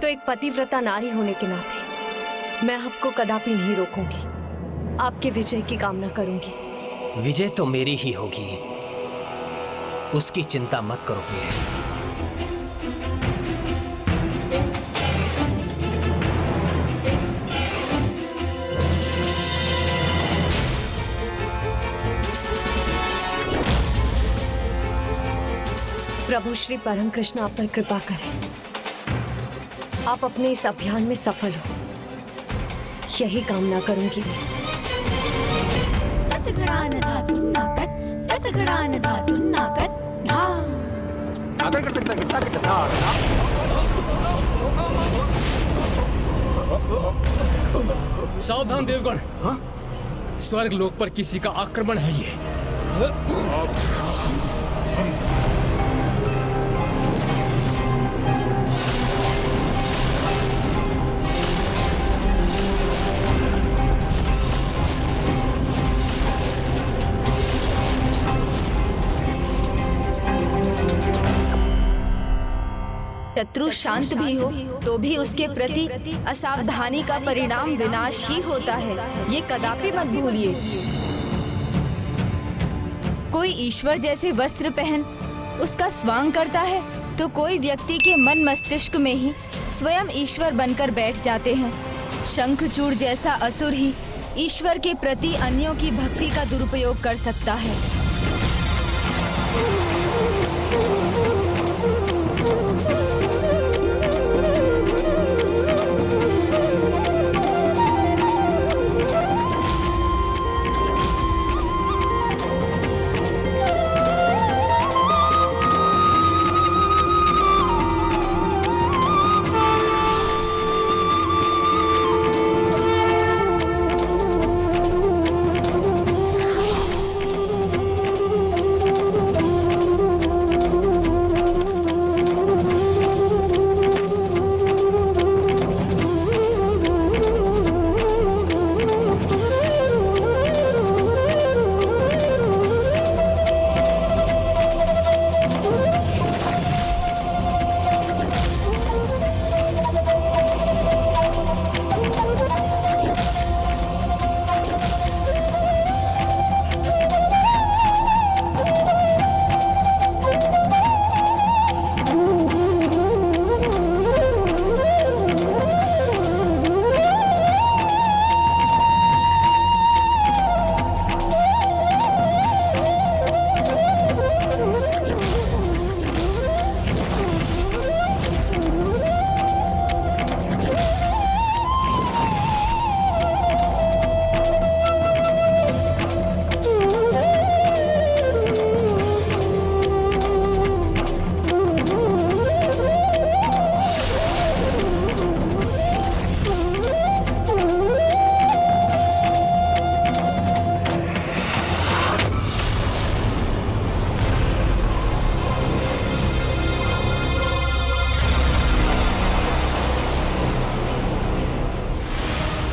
तो एक पतिव्रता नारी होने के नाते मैं आपको कदापि नहीं रोकूंगी। आपके विजय की कामना करूंगी। विजय तो मेरी ही होगी, उसकी चिंता मत करो प्रिय। प्रभु श्री परम कृष्ण आप पर कृपा करें, आप अपने इस अभियान में सफल हो, यही कामना करूंगी। सावधान देवगण, स्वर्ग लोक पर किसी का आक्रमण है ये। शत्रु शांत भी हो तो भी उसके प्रति असावधानी का परिणाम विनाश ही होता है, ये कदापि मत भूलिए। कोई ईश्वर जैसे वस्त्र पहन उसका स्वांग करता है तो कोई व्यक्ति के मन मस्तिष्क में ही स्वयं ईश्वर बनकर बैठ जाते हैं। शंखचूड़ जैसा असुर ही ईश्वर के प्रति अन्यों की भक्ति का दुरुपयोग कर सकता है।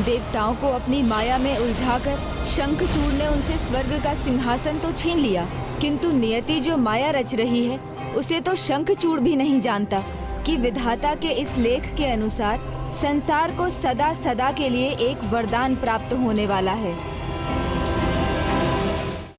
देवताओं को अपनी माया में उलझाकर शंखचूड़ ने उनसे स्वर्ग का सिंहासन तो छीन लिया, किंतु नियति जो माया रच रही है उसे तो शंखचूड़ भी नहीं जानता कि विधाता के इस लेख के अनुसार संसार को सदा सदा के लिए एक वरदान प्राप्त होने वाला है।